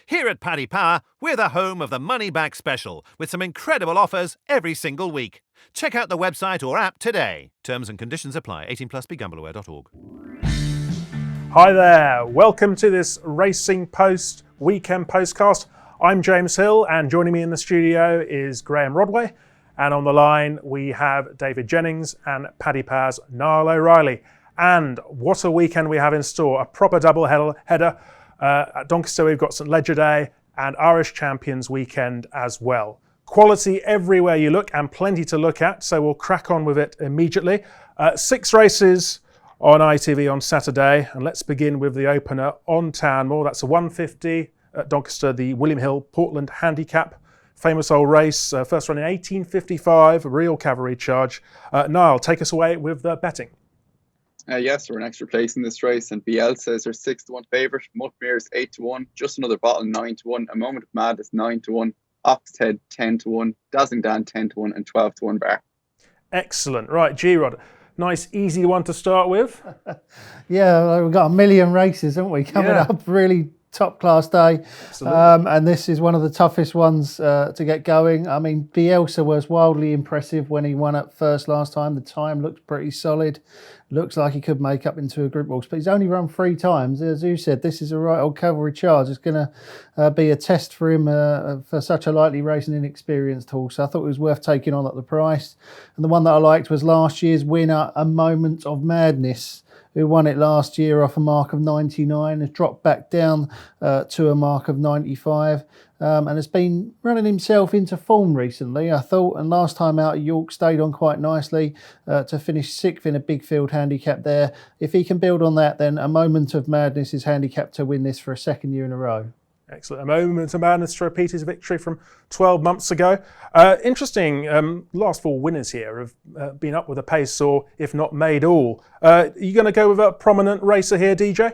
Here at Paddy Power, we're the home of the Money Back Special, with some incredible offers every single week. Check out the website or app today. Terms and conditions apply. 18 plus begambleaware.org. Hi there, welcome to this Racing Post weekend postcast. I'm James Hill, and joining me in the studio is Graham Rodway, and on the line we have David Jennings and Paddy Power's Niall O'Reilly. And what a weekend we have in store, a proper double header. At Doncaster we've got St Ledger Day and Irish Champions weekend as well. Quality everywhere you look and plenty to look at, so we'll crack on with it immediately. 6 races on ITV on Saturday, and let's begin with the opener on Townmoor. That's a 150 at Doncaster, the William Hill Portland Handicap. Famous old race, first run in 1855, real cavalry charge. Niall, take us away with the betting. Yes, we're an extra place in this race, and Bielsa is our 6-1 favourite. Muttmere is 8-1. Just Another Bottle 9-1. A Moment of Madness 9-1. Oxhead 10-1. Dazzling Dan 10-1 and 12-1 bar. Excellent. Right, G-Rod. Nice, easy one to start with. Yeah, we've got a million races, haven't we, coming up? Really top class day. And this is one of the toughest ones to get going. I mean, Bielsa was wildly impressive when he won at first last time. The time looks pretty solid. Looks like he could make up into a group horse, but he's only run 3 times. As you said, this is a right old cavalry charge. It's going to be a test for him for such a lightly racing inexperienced horse. I thought it was worth taking on at the price. And the one that I liked was last year's winner, A Moment of Madness, who won it last year off a mark of 99, has dropped back down to a mark of 95, and has been running himself into form recently, I thought, and last time out at York stayed on quite nicely to finish 6th in a big field handicap there. If he can build on that, then A Moment of Madness is handicapped to win this for a second year in a row. Excellent. A Moment of Madness to repeat his victory from 12 months ago. Interesting, last 4 winners here have been up with a pace, or if not made all. Are you going to go with a prominent racer here, DJ?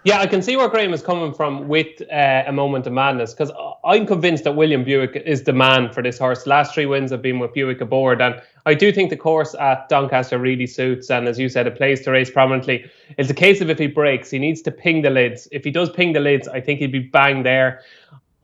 Yeah, I can see where Graham is coming from with A Moment of Madness, because I'm convinced that William Buick is the man for this horse. The last 3 wins have been with Buick aboard, and I do think the course at Doncaster really suits, and as you said, it plays to race prominently. It's a case of if he breaks, he needs to ping the lids. If he does ping the lids, I think he'd be bang there.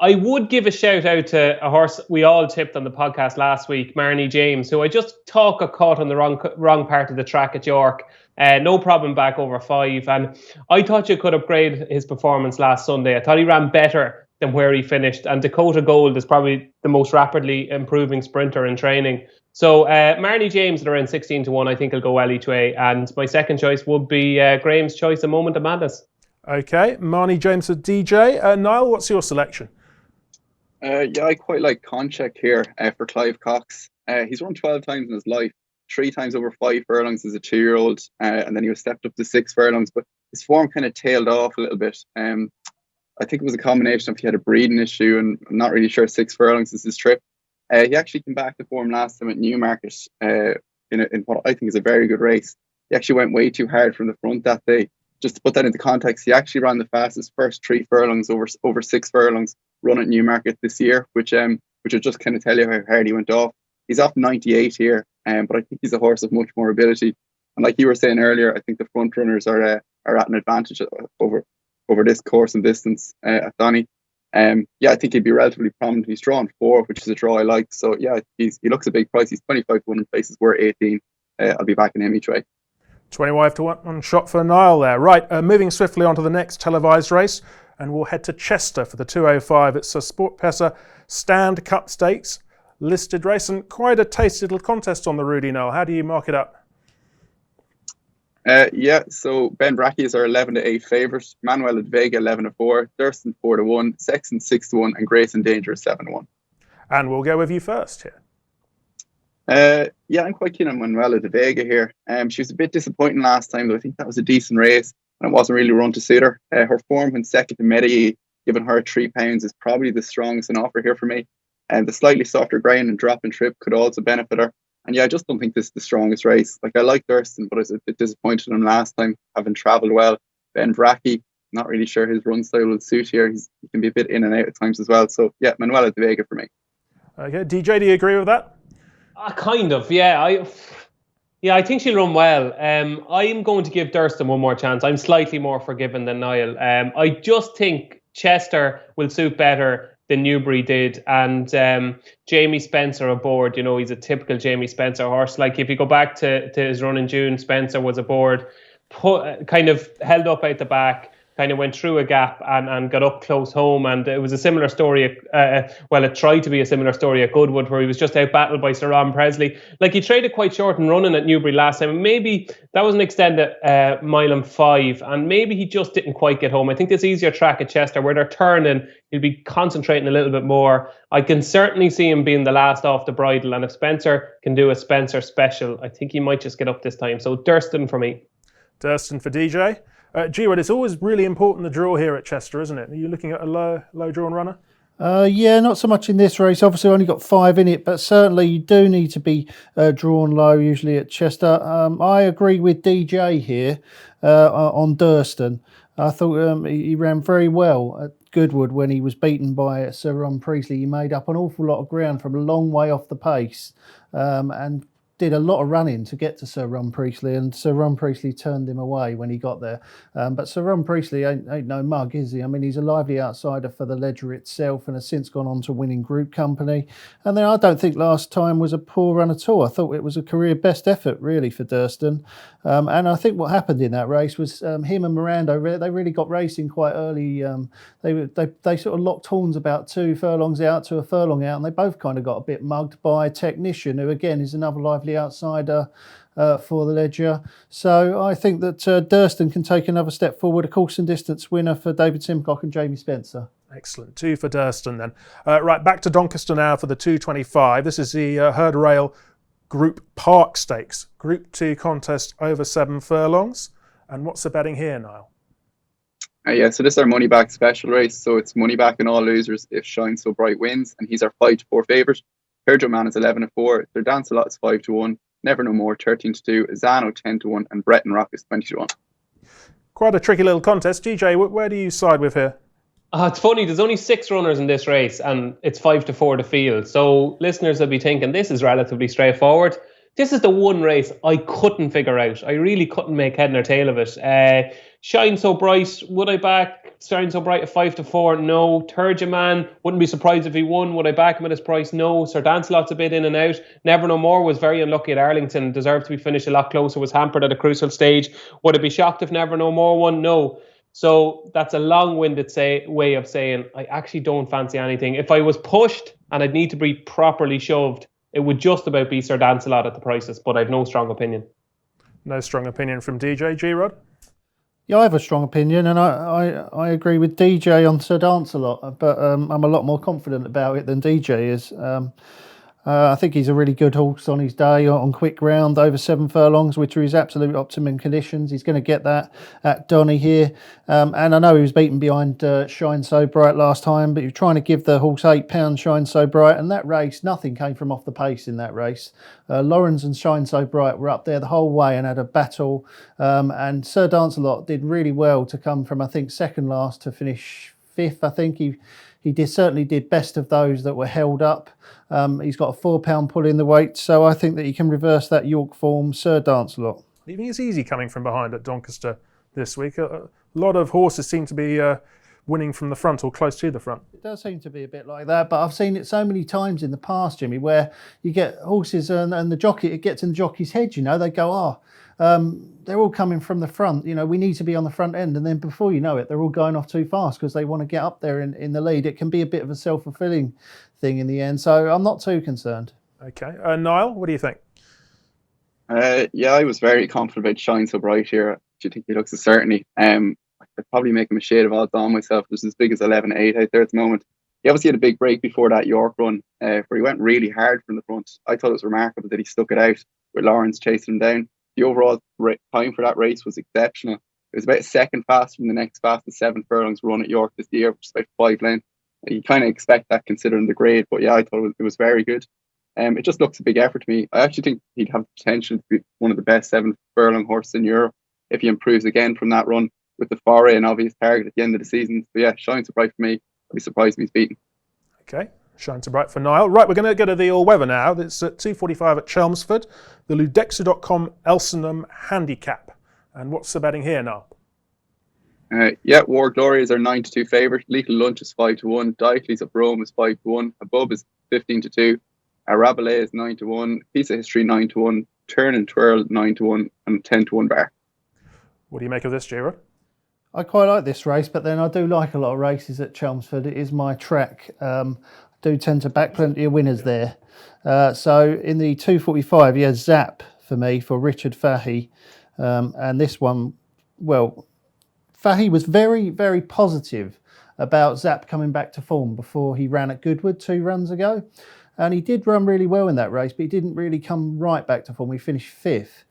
I would give a shout out to a horse we all tipped on the podcast last week, Marnie James, who I just thought got caught on the wrong part of the track at York. No problem back over 5. And I thought you could upgrade his performance last Sunday. I thought he ran better than where he finished. And Dakota Gold is probably the most rapidly improving sprinter in training. So Marnie James at around 16-1, I think he'll go well each way. And my second choice would be Graham's choice, A Moment of Madness. Okay, Marnie James at DJ. Niall, what's your selection? Yeah, I quite like Concheck here for Clive Cox. He's run 12 times in his life, 3 times over 5 furlongs as a 2-year-old, and then he was stepped up to 6 furlongs, but his form kind of tailed off a little bit. I think it was a combination of he had a breeding issue, and I'm not really sure 6 furlongs is his trip. He actually came back to form last time at Newmarket in what I think is a very good race. He actually went way too hard from the front that day. Just to put that into context, he actually ran the fastest first 3 furlongs over 6 furlongs run at Newmarket this year, which will just kind of tell you how hard he went off. He's off 98 here, but I think he's a horse of much more ability. And like you were saying earlier, I think the front runners are at an advantage over this course and distance at Donny. Yeah, I think he'd be relatively prominent. He's drawn 4, which is a draw I like. So yeah, he looks a big price. He's 25-1 in places. We're 18. I'll be backing him each way. 25-1 shot for Niall there. Right, moving swiftly on to the next televised race, and we'll head to Chester for the 205. It's a Sport Pesa Stand Cup Stakes listed race, and quite a tasty little contest on the Rudy, Niall. How do you mark it up? Yeah, so Ben Brackey is our 11-8 favourite, Manuel at Vega 11-4, Thurston 4-1, Sexton 6-1, and Grace and Danger 7-1. And we'll go with you first here. Yeah, I'm quite keen on Manuela de Vega here. She was a bit disappointing last time, though I think that was a decent race and it wasn't really run to suit her. Her form when second to Medellin, given her £3, is probably the strongest in offer here for me. And the slightly softer ground and drop and trip could also benefit her. And yeah, I just don't think this is the strongest race. Like, I like Thurston, but I was a bit disappointed in him last time, having travelled well. Ben Brackey, not really sure his run style will suit here. He can be a bit in and out at times as well. So yeah, Manuela de Vega for me. Okay, DJ, do you agree with that? Kind of, yeah. I think she'll run well. I'm going to give Thurston one more chance. I'm slightly more forgiving than Niall. I just think Chester will suit better than Newbury did, and Jamie Spencer aboard, he's a typical Jamie Spencer horse. Like, if you go back to his run in June, Spencer was aboard, kind of held up out the back, kind of went through a gap and got up close home. And it was a similar story, it tried to be a similar story at Goodwood, where he was just out-battled by Sir Ron Presley. Like, he traded quite short and running at Newbury last time, and maybe that was an extended mile and 5, and maybe he just didn't quite get home. I think this easier track at Chester, where they're turning, he'll be concentrating a little bit more. I can certainly see him being the last off the bridle, and if Spencer can do a Spencer special, I think he might just get up this time. So Durston for me. Durston for DJ. G-Rod, it's always really important, the draw here at Chester, isn't it? Are you looking at a low drawn runner? Yeah, not so much in this race. Obviously, only got 5 in it, but certainly you do need to be drawn low, usually at Chester. I agree with DJ here on Durston. I thought he ran very well at Goodwood when he was beaten by Sir Ron Priestley. He made up an awful lot of ground from a long way off the pace, and did a lot of running to get to Sir Ron Priestley, and Sir Ron Priestley turned him away when he got there. But Sir Ron Priestley ain't no mug, is he? I mean, he's a lively outsider for the Ledger itself, and has since gone on to winning Group Company. And then I don't think last time was a poor run at all. I thought it was a career best effort, really, for Durston. And I think what happened in that race was him and Mirando, they really got racing quite early. They sort of locked horns about 2 furlongs out to a furlong out, and they both kind of got a bit mugged by Technician, who again is another lively outsider for the Ledger. So I think that Durston can take another step forward, a course and distance winner for David Simcock and Jamie Spencer. Excellent. 2 for Durston then. Right, back to Doncaster now for the 225. This is the Herd Rail Group Park Stakes. Group 2 contest over 7 furlongs. And what's the betting here, Niall? So this is our money back special race. So it's money back in all losers if Shine So Bright wins, and he's our 5-4 favourite. Perjo Man is 11-4. Their Dance a Lot is 5-1. Never No More 13-2. Zano 10-1, and Breton Rock is 20-1. Quite a tricky little contest. DJ, where do you side with here? It's funny, there's only 6 runners in this race, and it's 5-4 to field. So listeners will be thinking this is relatively straightforward. This is the one race I couldn't figure out. I really couldn't make head nor tail of it. Shine So Bright, would I back Shine So Bright at 5-4? No. Turgeman, wouldn't be surprised if he won. Would I back him at his price? No. Sir Dancelot's a bit in and out. Never No More was very unlucky at Arlington, deserved to be finished a lot closer, was hampered at a crucial stage. Would I be shocked if Never No More won? No. So that's a long-winded way of saying I actually don't fancy anything. If I was pushed and I'd need to be properly shoved, it would just about be Sir Dancelot at the prices, but I've no strong opinion. No strong opinion from DJ. G-Rod? Yeah, I have a strong opinion, and I agree with DJ on Sir Dancelot, but I'm a lot more confident about it than DJ is. I think he's a really good horse on his day on quick ground over 7 furlongs, which are his absolute optimum conditions. He's going to get that at Donny here. And I know he was beaten behind Shine So Bright last time, but you're trying to give the horse £8 Shine So Bright. And that race, nothing came from off the pace in that race. Lawrence and Shine So Bright were up there the whole way and had a battle. And Sir Dancelot did really well to come from, I think, second last to finish 5th. I think he certainly did best of those that were held up. He's got a £4 pull in the weight, so I think that he can reverse that York form. Sir Dancelot. Do you think it's easy coming from behind at Doncaster this week? A lot of horses seem to be winning from the front or close to the front. It does seem to be a bit like that, but I've seen it so many times in the past, Jimmy, where you get horses and the jockey, it gets in the jockey's head, they go, they're all coming from the front, we need to be on the front end, and then before you know it, they're all going off too fast because they want to get up there in the lead. It can be a bit of a self-fulfilling thing in the end, so I'm not too concerned. Okay. Niall, what do you think? I was very confident about Shine So Bright here. Do you think he looks a certainty? I'd probably make him a shade of odds on myself. There's as big as 11-8 out there at the moment. He obviously had a big break before that York run, where he went really hard from the front. I thought it was remarkable that he stuck it out with Lawrence chasing him down. The overall time for that race was exceptional. It was about a second faster than the next fastest 7 furlongs run at York this year, which is about 5 lengths. You kind of expect that considering the grade, but I thought it was very good. It just looks a big effort to me. I actually think he'd have the potential to be one of the best 7 furlong horses in Europe if he improves again from that run with the foray an obvious target at the end of the season. So Shine So Bright for me. I'd be surprised if he's beaten. Okay, Shine So Bright for Niall. Right, we're going to go to the all-weather now. It's at 2:45 at Chelmsford. The Ludexu.com Elsenham Handicap. And what's the betting here, Niall? War Glory is our 9-2 favourite. Lethal Lunch is 5-1. Diocles of Rome is 5-1. Above is 15-2. Rabelais is 9-1. Piece of History 9-1. Turn and Twirl 9-1 and 10-1 bar. What do you make of this, Giro? I quite like this race, but then I do like a lot of races at Chelmsford. It is my track. I do tend to back plenty of winners there. So in the 2:45, Zap for me, for Richard Fahey. And this one, well, Fahey was very, very positive about Zap coming back to form before he ran at Goodwood 2 runs ago. And he did run really well in that race, but he didn't really come right back to form. He finished 5th.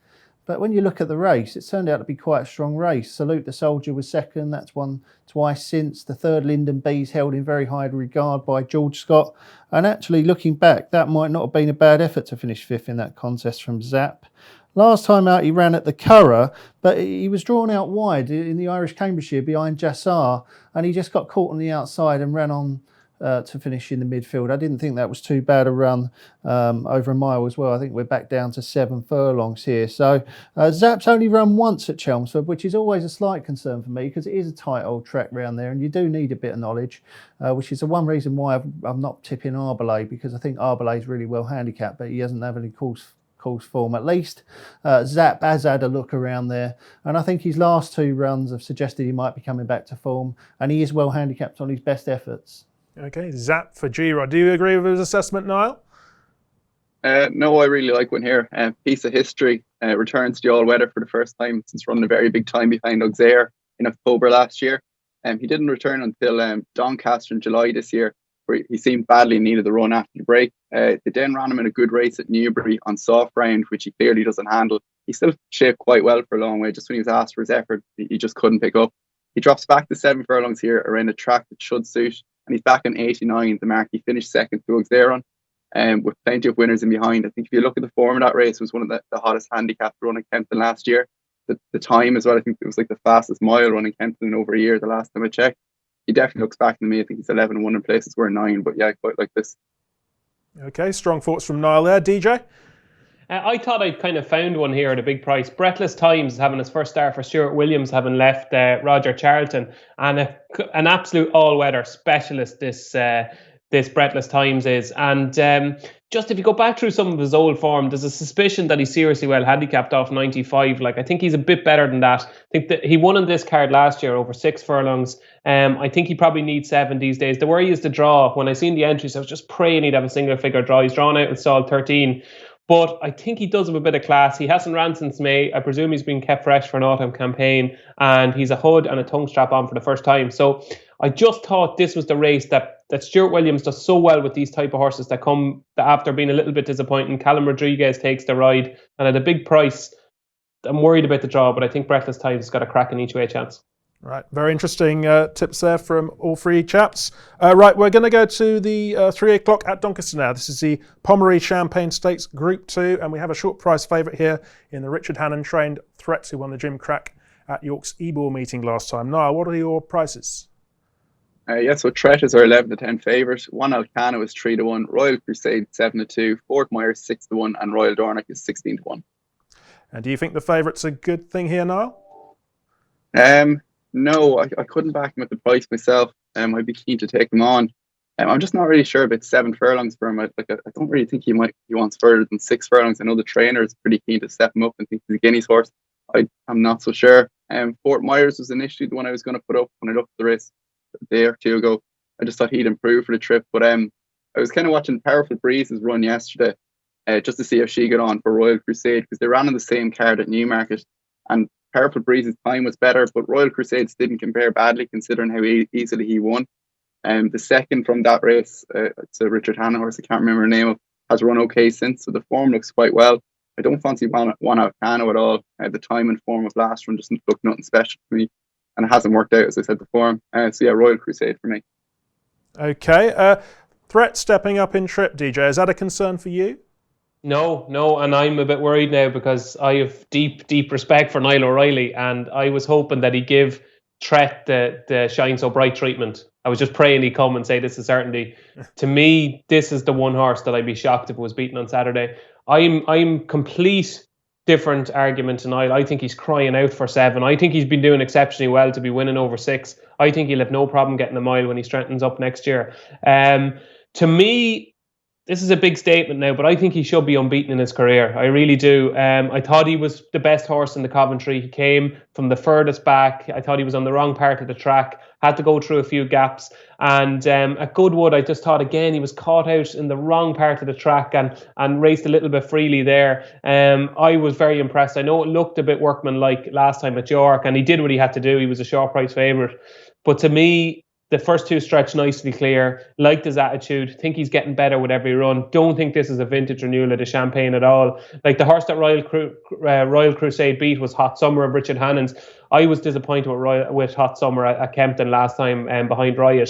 But when you look at the race, it turned out to be quite a strong race. Salute the Soldier was 2nd. That's won twice since. The 3rd Linden Bees held in very high regard by George Scott. And actually, looking back, that might not have been a bad effort to finish 5th in that contest from Zap. Last time out, he ran at the Curragh, but he was drawn out wide in the Irish Cambridgeshire behind Jassar, and he just got caught on the outside and ran on to finish in the midfield. I didn't think that was too bad a run over a mile as well. I think we're back down to 7 furlongs here. So Zap's only run once at Chelmsford, which is always a slight concern for me because it is a tight old track round there and you do need a bit of knowledge, which is the one reason why I'm not tipping Arbelay, because I think Arbelay is really well handicapped, but he doesn't have any course form at least. Zap has had a look around there, and I think his last 2 runs have suggested he might be coming back to form, and he is well handicapped on his best efforts. Okay, Zap for Giro. Do you agree with his assessment, Niall? No, I really like one here. Piece of History returns to the all-weather for the first time since running a very big time behind Auxerre in October last year. He didn't return until Doncaster in July this year, where he seemed badly needed the run after the break. They then ran him in a good race at Newbury on soft ground, which he clearly doesn't handle. He still shaped quite well for a long way. Just when he was asked for his effort, he just couldn't pick up. He drops back to 7 furlongs here around a track that should suit, and he's back on 89, the mark he finished 2nd to Auxerre on, with plenty of winners in behind. I think if you look at the form of that race, it was one of the hottest handicap run in Kempton last year. The time as well, I think it was like the fastest mile run in Kempton in over a year, the last time I checked. He definitely looks back to me. I think he's 11-1 in places where 9, but yeah, I quite like this. Okay, strong thoughts from Niall there. DJ? I thought I'd kind of found one here at a big price. Breathless Times is having his first start for Stuart Williams, having left Roger Charlton, and an absolute all-weather specialist this Breathless Times is. And just if you go back through some of his old form, there's a suspicion that he's seriously well handicapped off 95. Like, I think he's a bit better than that. I think that he won on this card last year over 6 furlongs. I think he probably needs 7 these days. The worry is the draw. When I seen the entries, I was just praying he'd have a single figure draw. He's drawn out with Saul 13. But I think he does have a bit of class. He hasn't ran since May. I presume he's been kept fresh for an autumn campaign. And he's a hood and a tongue strap on for the first time. So I just thought this was the race that Stuart Williams does so well with these type of horses that come after being a little bit disappointing. Callum Rodriguez takes the ride. And at a big price, I'm worried about the draw. But I think Breathless Times has got a crack in each way chance. Right, very interesting tips there from all 3 chaps. Right, we're going to go to the 3 o'clock at Doncaster now. This is the Pomeroy Champagne Stakes Group 2, and we have a short price favourite here in the Richard Hannon trained Threats, who won the Jim Crack at York's Ebor meeting last time. Niall, what are your prices? So Tret is our 11-10 favourite. One Alcano is 3-1. Royal Crusade 7-2. Fort Myers 6-1, and Royal Dornoch is 16-1. And do you think the favourite's a good thing here, Niall? No, I couldn't back him at the price myself. I'd be keen to take him on. I'm just not really sure about 7 furlongs for him. I don't really think he wants further than 6 furlongs. I know the trainer is pretty keen to step him up and think he's a Guineas horse. I'm not so sure. Fort Myers was initially the one I was going to put up when I looked at the race a day or 2 ago. I just thought he'd improve for the trip. But I was kind of watching Powerful Breeze's run yesterday just to see how she got on for Royal Crusade, because they ran on the same card at Newmarket. And Powerful Breeze's time was better, but Royal Crusades didn't compare badly considering how easily he won. The second from that race, it's a Richard Hannon horse, I can't remember her name of, has run okay since, so the form looks quite well. I don't fancy one Alcano at all. The time and form of last run just looked nothing special for me, and it hasn't worked out, as I said before. So yeah, Royal Crusade for me. Okay. Threat stepping up in trip, DJ. Is that a concern for you? No, and I'm a bit worried now because I have deep respect for Niall O'Reilly, and I was hoping that he'd give Tret the Shine So Bright treatment. I was just praying he'd come and say this is certainty. To me, this is the one horse that I'd be shocked if it was beaten on Saturday. I'm complete different argument tonight. I think he's crying out for 7. I think he's been doing exceptionally well to be winning over 6. I think he'll have no problem getting a mile when he strengthens up next year. To me, this is a big statement now, but I think he should be unbeaten in his career. I really do. I thought he was the best horse in the Coventry. He came from the furthest back. I thought he was on the wrong part of the track, had to go through a few gaps. And at Goodwood, I just thought, again, he was caught out in the wrong part of the track and raced a little bit freely there. I was very impressed. I know it looked a bit workmanlike last time at York, and he did what he had to do. He was a short price favourite. But to me, the first 2 stretched nicely clear. Liked his attitude. Think he's getting better with every run. Don't think this is a vintage renewal of the Champagne at all. Like the horse that Royal Crusade beat was Hot Summer of Richard Hannon's. I was disappointed with Hot Summer at Kempton last time behind Riot.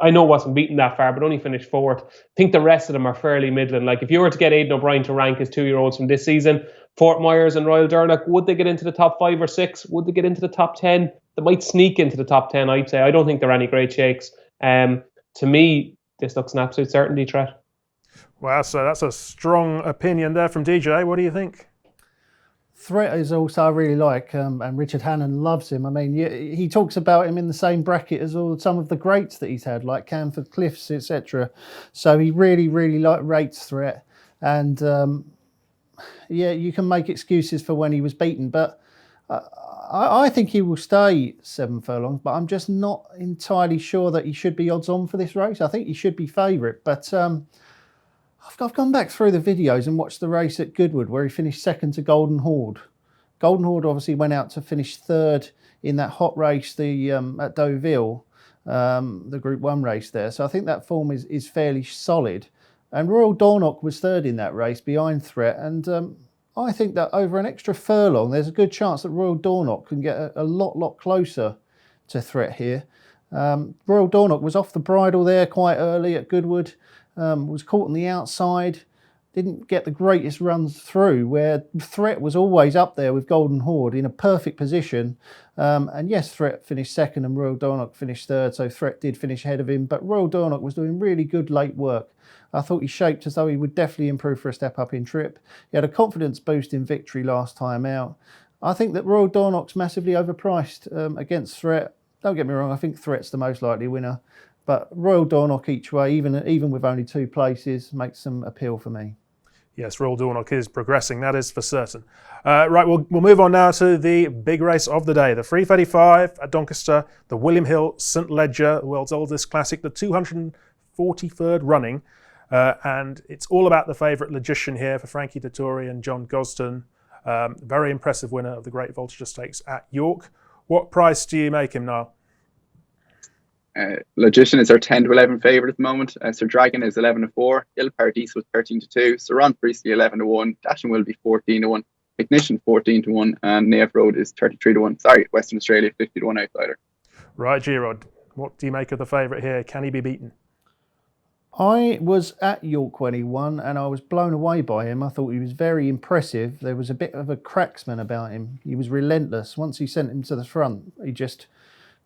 I know it wasn't beaten that far, but only finished 4th. I think the rest of them are fairly middling. Like if you were to get Aidan O'Brien to rank his 2-year-olds from this season, Fort Myers and Royal Durnock, would they get into the top 5 or 6? Would they get into the top 10? They might sneak into the top 10, I'd say. I don't think they're any great shakes. To me, this looks an absolute certainty threat. Wow, so that's a strong opinion there from DJ. What do you think? Threat is also I really like, and Richard Hannon loves him. I mean, he talks about him in the same bracket as some of the greats that he's had, like Camford Cliffs, etc. So he really, really rates Threat. And you can make excuses for when he was beaten, but I think he will stay 7 furlongs, but I'm just not entirely sure that he should be odds on for this race. I think he should be favourite, but I've gone back through the videos and watched the race at Goodwood where he finished 2nd to Golden Horde. Golden Horde obviously went out to finish 3rd in that hot race at Deauville, the Group 1 race there. So I think that form is fairly solid. And Royal Dornoch was 3rd in that race behind Threat, and I think that over an extra furlong, there's a good chance that Royal Dornoch can get a lot closer to Threat here. Royal Dornoch was off the bridle there quite early at Goodwood, was caught on the outside, didn't get the greatest runs through, where Threat was always up there with Golden Horde in a perfect position. And yes, Threat finished 2nd and Royal Dornoch finished 3rd, so Threat did finish ahead of him, but Royal Dornoch was doing really good late work. I thought he shaped as though he would definitely improve for a step up in trip. He had a confidence boost in victory last time out. I think that Royal Dornoch's massively overpriced against Threat. Don't get me wrong, I think Threat's the most likely winner, but Royal Dornoch each way, even with only 2 places, makes some appeal for me. Yes, Royal Dornoch is progressing, that is for certain. Right, we'll move on now to the big race of the day, the 3:35 at Doncaster, the William Hill St Ledger, the world's oldest classic, the 243rd running. And it's all about the favourite Logician here for Frankie Dettori and John Gosden. Very impressive winner of the Great Voltigeur Stakes at York. What price do you make him now? Logician is our 10 to 11 favourite at the moment. Sir Dragon is 11 to 4. Il Paradis was 13 to 2. Sarant Priestley 11 to 1. Dashing will be 14 to 1. Ignition 14 to 1. And Naif Road is 33 to 1. Sorry, Western Australia 50 to 1 outsider. Right, G-Rod, what do you make of the favourite here? Can he be beaten? I was at York when he won and I was blown away by him. I thought he was very impressive. There was a bit of a cracksman about him. He was relentless. Once he sent him to the front, he just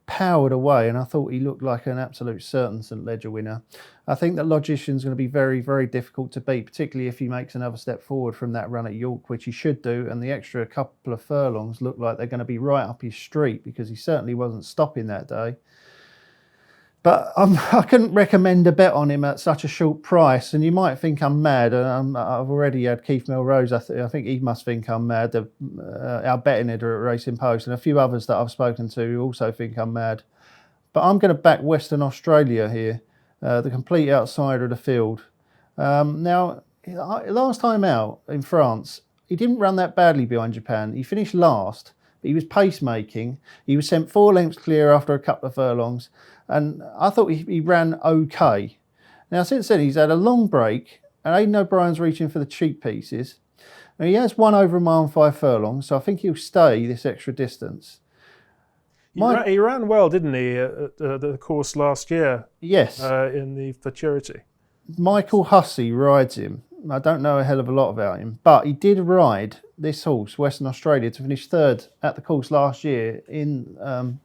powered away, and I thought he looked like an absolute certain St Ledger winner. I think that Logician's going to be very, very difficult to beat, particularly if he makes another step forward from that run at York, which he should do, and the extra couple of furlongs look like they're going to be right up his street, because he certainly wasn't stopping that day. But I couldn't recommend a bet on him at such a short price, and you might think I'm mad. I've already had Keith Melrose. I think he must think I'm mad. Our betting editor at Racing Post, and a few others that I've spoken to also think I'm mad. But I'm going to back Western Australia here, the complete outsider of the field. Now, last time out in France, he didn't run that badly behind Japan. He finished last, but he was pacemaking. He was sent 4 lengths clear after a couple of furlongs. And I thought he ran okay. Now, since then, he's had a long break, and Aidan O'Brien's reaching for the cheap pieces. Now, he has won over a mile and 5 furlongs, so I think he'll stay this extra distance. He ran well, didn't he, at the course last year? Yes. In the Futurity. Michael Hussey rides him. I don't know a hell of a lot about him, but he did ride this horse, Western Australia, to finish 3rd at the course last year in...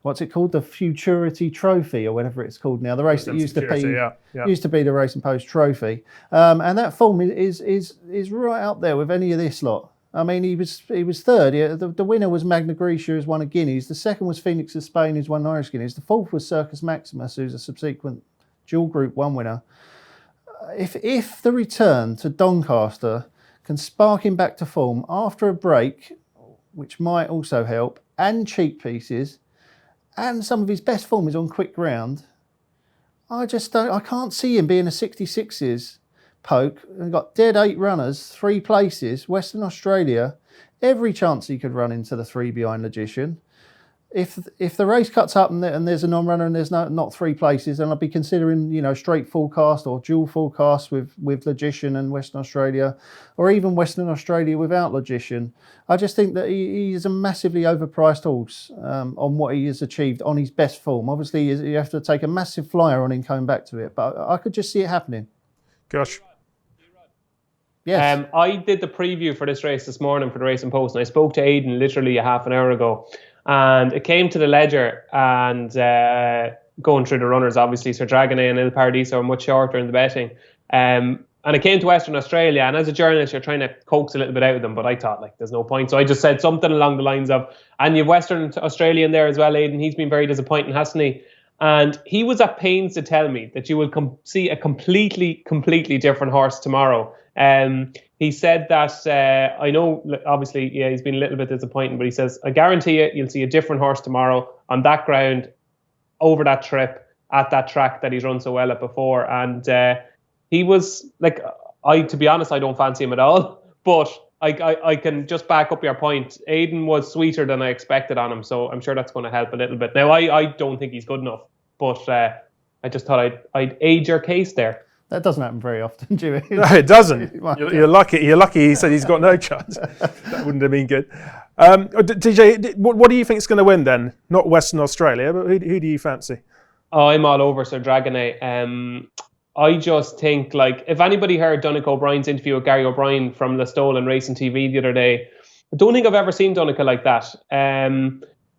what's it called? The Futurity Trophy, or whatever it's called now. The race that used to be the Racing Post Trophy, and that form is right up there with any of this lot. I mean, he was third. The winner was Magna Grecia, who's won a Guineas. The second was Phoenix of Spain, who's won Irish Guineas. The fourth was Circus Maximus, who's a subsequent dual Group 1 winner. If the return to Doncaster can spark him back to form after a break, which might also help, and cheek pieces, and some of his best form is on quick ground, I can't see him being a 66s poke. We've got dead 8 runners, 3 places, Western Australia, every chance he could run into the 3 behind Logician. If the race cuts up and there's a non-runner and there's not 3 places, then I'd be considering straight full cast or dual full cast with Logician and Western Australia, or even Western Australia without Logician. I just think that he is a massively overpriced horse on what he has achieved on his best form. Obviously, you have to take a massive flyer on him coming back to it, but I could just see it happening. Gosh. Yes. I did the preview for this race this morning for the Racing Post, and I spoke to Aidan literally a half an hour ago. And it came to the ledger, and going through the runners, obviously, Sir Dragonet and Il Paradiso are much shorter in the betting. And it came to Western Australia, and as a journalist, you're trying to coax a little bit out of them, but I thought, there's no point. So I just said something along the lines of, and you've Western Australia in there as well, Aidan. He's been very disappointing, hasn't he? And he was at pains to tell me that you will see a completely different horse tomorrow. He said that, I know, obviously, he's been a little bit disappointing, but he says, I guarantee you'll see a different horse tomorrow on that ground, over that trip, at that track that he's run so well at before. And he was, to be honest, I don't fancy him at all, but I can just back up your point. Aidan was sweeter than I expected on him, so I'm sure that's going to help a little bit. Now, I don't think he's good enough, but I just thought I'd aid your case there. That doesn't happen very often, do it? No, it doesn't. You're lucky. You're lucky. He said he's got no chance. That wouldn't have been good. DJ, what do you think is going to win then? Not Western Australia, but who do you fancy? Oh, I'm all over Sir Dragonet. I just think, if anybody heard Donnacha O'Brien's interview with Gary O'Brien from Listowel and Racing TV the other day, I don't think I've ever seen Donnacha like that.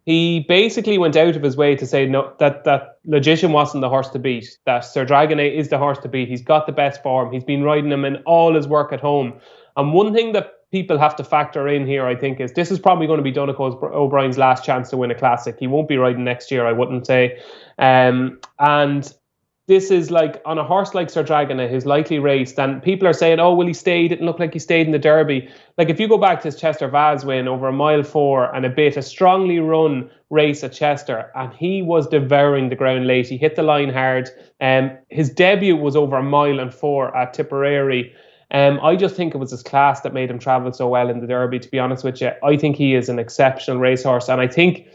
He basically went out of his way to say that Logician wasn't the horse to beat, that Sir Dragonet is the horse to beat. He's got the best form. He's been riding him in all his work at home. And one thing that people have to factor in here, I think, is this is probably going to be Donnacha O'Brien's last chance to win a classic. He won't be riding next year, I wouldn't say. And this is on a horse like Sir Dragonet, who's likely raced, and people are saying, oh, will he stay? He didn't look like he stayed in the Derby. If you go back to his Chester Vaz win over 1.4 and a bit, a strongly run race at Chester, and he was devouring the ground late. He hit the line hard. His debut was over 1.4 at Tipperary. I just think it was his class that made him travel so well in the Derby, to be honest with you. I think he is an exceptional racehorse, and I think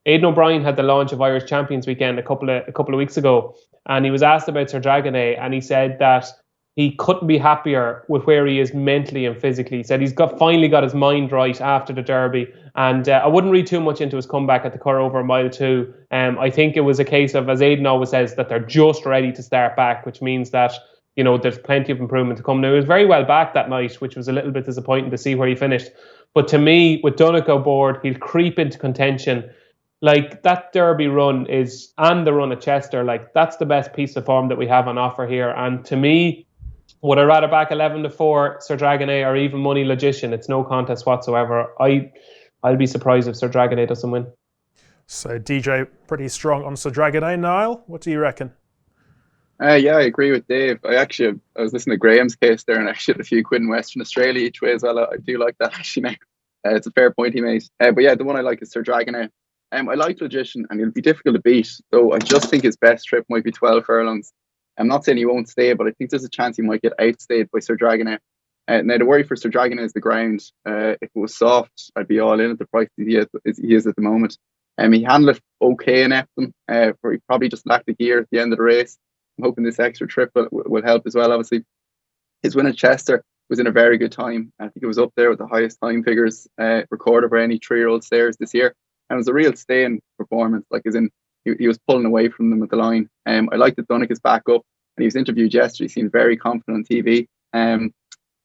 Aidan O'Brien had the launch of Irish Champions Weekend a couple of weeks ago, and he was asked about Sir Dragonet, and he said that he couldn't be happier with where he is mentally and physically. He said he's finally got his mind right after the Derby, and I wouldn't read too much into his comeback at the Curragh over 1.2. I think it was a case of, as Aidan always says, that they're just ready to start back, which means that there's plenty of improvement to come. Now, he was very well back that night, which was a little bit disappointing to see where he finished. But to me, with Donnacha aboard, he'll creep into contention. That Derby run and the run at Chester, that's the best piece of form that we have on offer here. And to me, would I rather back 11-4 Sir Dragonet or even money Logician? It's no contest whatsoever. I'll be surprised if Sir Dragonet doesn't win. So DJ, pretty strong on Sir Dragonet. Niall, what do you reckon? Yeah, I agree with Dave. I was listening to Graham's case there, and I actually had a few quid in Western Australia each way as well. I do like that actually now. It's a fair point he made. But yeah, the one I like is Sir Dragonet. I like Logician, and he'll be difficult to beat, though I just think his best trip might be 12 furlongs. I'm not saying he won't stay, but I think there's a chance he might get outstayed by Sir Dragonet. Now, the worry for Sir Dragonet is the ground. If it was soft, I'd be all in at the price he is at the moment. He handled it okay in Epsom, where he probably just lacked the gear at the end of the race. I'm hoping this extra trip will help as well, obviously. His win at Chester was in a very good time. I think it was up there with the highest time figures recorded by any 3-year-old stayers this year. And it was a real staying performance, as in he was pulling away from them at the line. I like that Donnacha's back up, and he was interviewed yesterday. He seemed very confident on TV.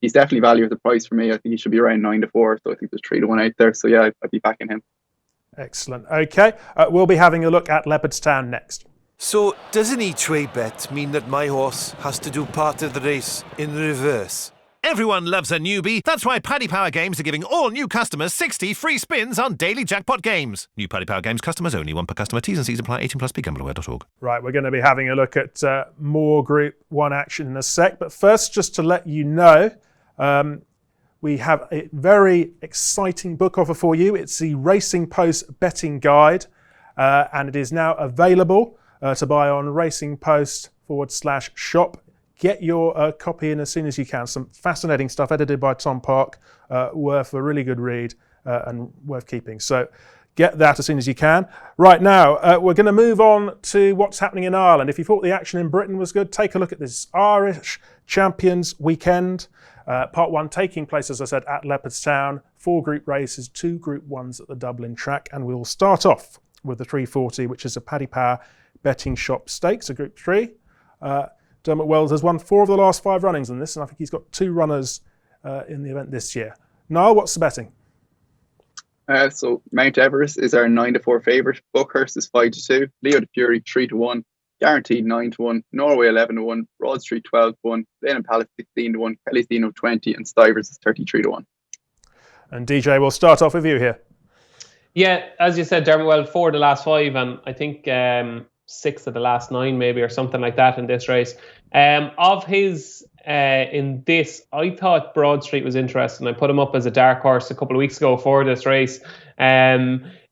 He's definitely value at the price for me. I think he should be around 9-4, so I think there's 3-1 out there. So yeah, I'd be backing him. Excellent. Okay, we'll be having a look at Leopardstown next. So, does an each-way bet mean that my horse has to do part of the race in reverse? Everyone loves a newbie. That's why Paddy Power Games are giving all new customers 60 free spins on daily jackpot games. New Paddy Power Games customers only. One per customer. T's and C's apply. 18 plus. BeGambleAware.org. Right, we're going to be having a look at more Group 1 action in a sec. But first, just to let you know, we have a very exciting book offer for you. It's the Racing Post Betting Guide, and it is now available to buy on racingpost.com/shop. Get your copy in as soon as you can. Some fascinating stuff edited by Tom Park, worth a really good read and worth keeping. So get that as soon as you can. Right now, we're going to move on to what's happening in Ireland. If you thought the action in Britain was good, take a look at this Irish Champions Weekend. Part 1 taking place, as I said, at Leopardstown. 4 group races, 2 Group 1s at the Dublin track. And we'll start off with the 340, which is a Paddy Power Betting Shop Stakes, a Group 3. Dermot Wells has won 4 of the last 5 runnings in this, and I think he's got 2 runners in the event this year. Niall, what's the betting? So Mount Everest is our 9-4 favourite. Buckhurst is 5-2. Leo the Fury 3-1. Guaranteed 9-1. Norway 11-1. Broad Street 12-1. Lane and Palace 16-1. Kelly's Dino 20, and Stivers is 33-1. And DJ, we'll start off with you here. Yeah, as you said, Dermot, well, 4 of the last 5, and I think 6 of the last 9 maybe, or something like that in this race. Of his in this, I thought Broad Street was interesting. I put him up as a dark horse a couple of weeks ago for this race.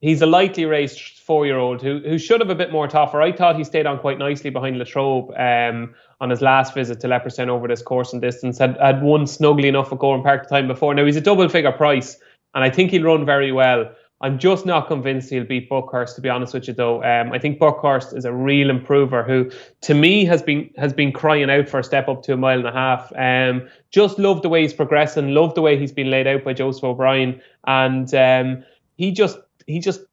He's a lightly raced 4-year-old who should have a bit more tougher. I thought he stayed on quite nicely behind Latrobe on his last visit to Leopardstown over this course and distance. Had won snugly enough at Goran Park the time before. Now he's a double figure price, and I think he'll run very well. I'm just not convinced he'll beat Buckhurst, to be honest with you, though. I think Buckhurst is a real improver who, to me, has been crying out for a step up to 1.5 miles. Just love the way he's progressing, love the way he's been laid out by Joseph O'Brien, and he just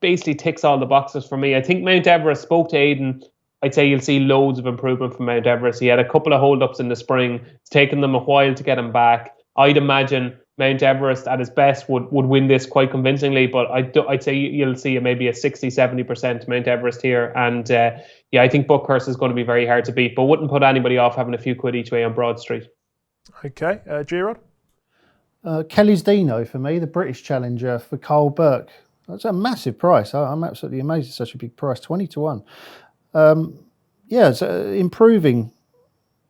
basically ticks all the boxes for me. I think Mount Everest, spoke to Aidan, I'd say you'll see loads of improvement from Mount Everest. He had a couple of hold-ups in the spring. It's taken them a while to get him back. I'd imagine Mount Everest at his best would win this quite convincingly, but I'd say you'll see maybe a 60-70% Mount Everest here, and I think Buckhurst is going to be very hard to beat, but wouldn't put anybody off having a few quid each way on Broad Street. Okay, Gerard? Kelly's Dino for me, the British challenger for Cole Burke. That's a massive price. I'm absolutely amazed it's such a big price, 20-1. It's improving.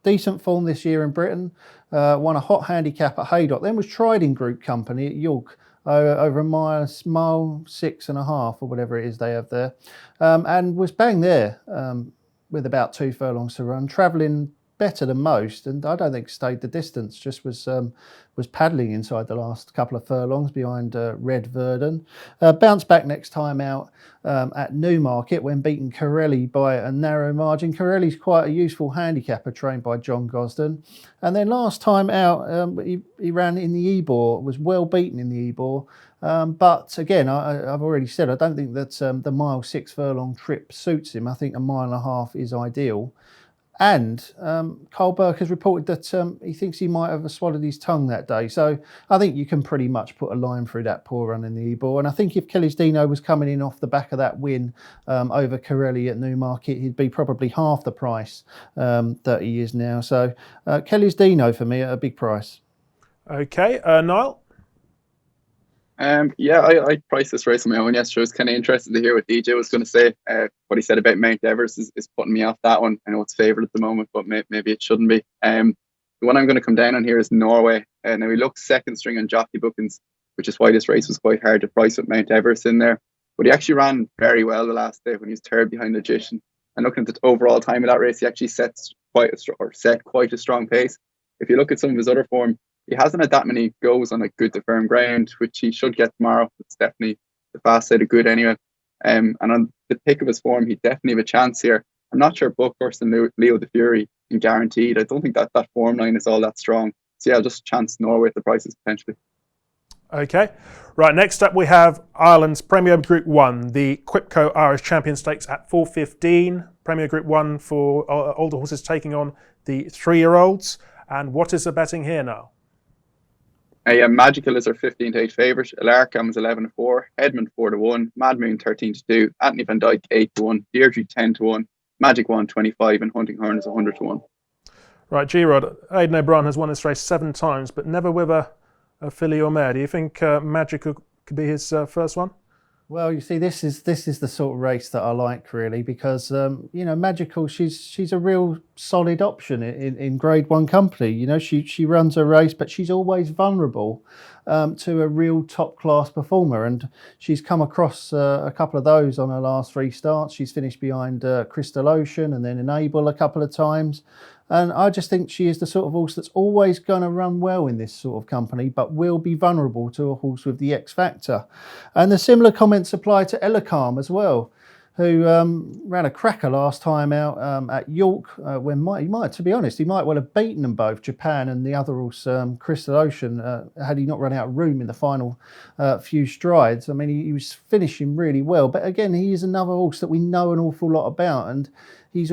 Decent form this year in Britain. Won a hot handicap at Haydock. Then was tried in group company at York over a mile 6.5 or whatever it is they have there, and was bang there with about 2 furlongs to run, travelling better than most, and I don't think stayed the distance. Just was paddling inside the last couple of furlongs behind Red Verdon. Bounced back next time out at Newmarket when beaten Corelli by a narrow margin. Corelli's quite a useful handicapper trained by John Gosden. And then last time out, he ran in the Ebor, was well beaten in the Ebor. But again, I've already said, I don't think that the mile 6 furlong trip suits him. I think 1.5 miles is ideal. And Cole Burke has reported that he thinks he might have swallowed his tongue that day. So I think you can pretty much put a line through that poor run in the Ebor. And I think if Kelly's Dino was coming in off the back of that win over Corelli at Newmarket, he'd be probably half the price that he is now. So Kelly's Dino for me at a big price. Okay, Niall? I priced this race on my own yesterday. I was kind of interested to hear what DJ was going to say. What he said about Mount Everest is putting me off that one. I know it's favourite at the moment, but maybe it shouldn't be. The one I'm going to come down on here is Norway. Now he looks second string on jockey bookings, which is why this race was quite hard to price with Mount Everest in there. But he actually ran very well the last day when he was third behind Logician. And looking at the overall time of that race, he actually set quite a strong pace. If you look at some of his other form, he hasn't had that many goes on good to firm ground, which he should get tomorrow. It's definitely the fast side of good anyway. And on the pick of his form, he definitely have a chance here. I'm not sure Buckhurst and Leo the Fury can guaranteed. I don't think that form line is all that strong. So yeah, I'll just chance Norway at the prices potentially. Okay. Right, next up we have Ireland's Premier Group 1, the Quipco Irish Champion Stakes at 4:15. Premier Group 1 for older horses taking on the 3-year-olds. And what is the betting here now? Magical is our 15-8 favourite. Alarcam is 11-4. Edmund 4-1. Mad Moon 13-2. Anthony Van Dyke 8-1. Deirdre 10-1. Magic 1 25, and Hunting Horn is 100-1. Right, G-Rod, Aidan O'Brien has won this race 7 times, but never with a filly or mare. Do you think Magical could be his first one? Well, you see, this is the sort of race that I like, really, because Magical, she's a real solid option in Grade 1 company. You know, she runs a race, but she's always vulnerable to a real top class performer, and she's come across a couple of those on her last 3 starts. She's finished behind Crystal Ocean and then Enable a couple of times. And I just think she is the sort of horse that's always going to run well in this sort of company, but will be vulnerable to a horse with the X factor. And the similar comments apply to Elecam as well, who ran a cracker last time out at York, when to be honest, he might well have beaten them both, Japan and the other horse, Crystal Ocean, had he not run out of room in the final few strides. I mean, he was finishing really well, but again, he is another horse that we know an awful lot about, and he's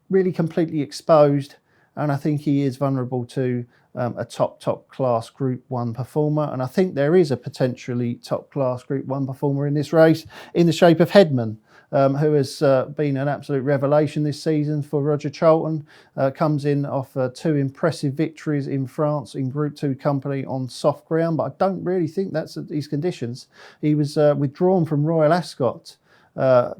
really completely exposed, and I think he is vulnerable to a top class Group 1 performer, and I think there is a potentially top class Group 1 performer in this race in the shape of Headman, who has been an absolute revelation this season for Roger Charlton. Comes in off 2 impressive victories in France in Group 2 company on soft ground, but I don't really think that's his conditions. He was withdrawn from Royal Ascot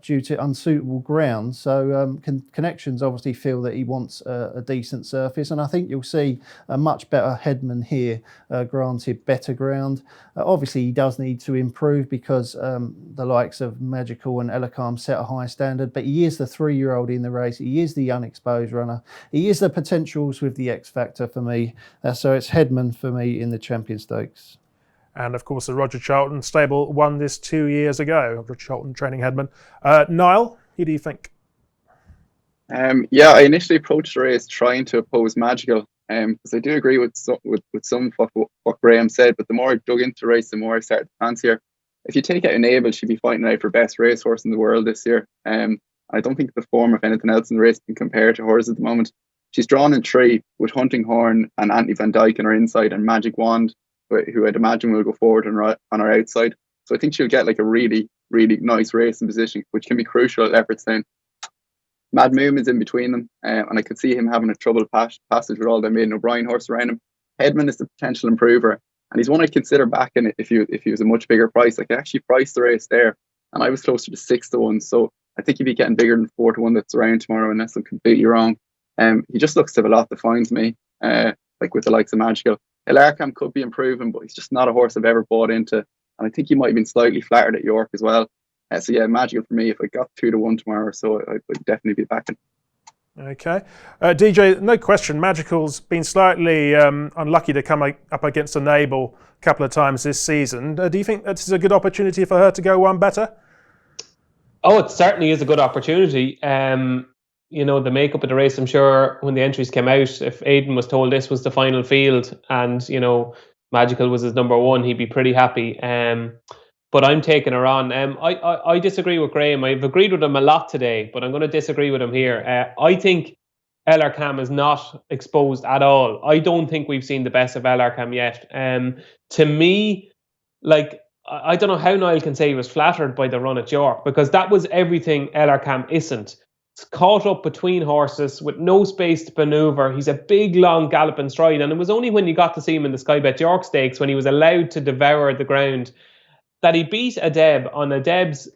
due to unsuitable ground. So Connections obviously feel that he wants a decent surface, and I think you'll see a much better Headman here, granted better ground. Obviously he does need to improve because the likes of Magical and Elecam set a high standard, but he is the 3-year-old in the race, he is the unexposed runner, he is the potentials with the X factor for me, so it's Headman for me in the Champion Stakes. And of course, the Roger Charlton stable won this 2 years ago. Roger Charlton training Headman. Niall, who do you think? I initially approached the race trying to oppose Magical, because I do agree with some of what Graham said. But the more I dug into the race, the more I started to fancy her. If you take out Enable, she'd be fighting out for best racehorse in the world this year. I don't think the form of anything else in the race can compare to hers at the moment. She's drawn in 3 with Hunting Horn and Anthony Van Dyke on her inside, and Magic Wand, who I'd imagine will go forward on our outside. So I think she'll get like a really, really nice racing position, which can be crucial at Leopardstown. Mad Moom is in between them, and I could see him having a troubled passage with all the Maiden O'Brien horse around him. Headman is the potential improver, and he's one I'd consider backing it if he was a much bigger price. I could actually price the race there, and I was closer to 6-1, so I think he'd be getting bigger than 4-1 that's around tomorrow, unless I'm completely wrong. He just looks to have a lot that finds me, like with the likes of Magical. Elarcam could be improving, but he's just not a horse I've ever bought into. And I think he might have been slightly flattered at York as well. Magical for me. If I got 2-1 tomorrow or so, I would definitely be backing. Okay. DJ, no question, Magical's been slightly unlucky to come up against Enable a couple of times this season. Do you think this is a good opportunity for her to go one better? Oh, it certainly is a good opportunity. The makeup of the race, I'm sure when the entries came out, if Aidan was told this was the final field and, Magical was his number 1, he'd be pretty happy. But I'm taking her on. I disagree with Graham. I've agreed with him a lot today, but I'm going to disagree with him here. I think Elarcam is not exposed at all. I don't think we've seen the best of Elarcam yet. To me, I don't know how Niall can say he was flattered by the run at York, because that was everything Elarcam isn't. It's caught up between horses with no space to manoeuvre. He's a big, long galloping stride, and it was only when you got to see him in the Sky Bet York Stakes, when he was allowed to devour the ground, that he beat Adeb on Adeb's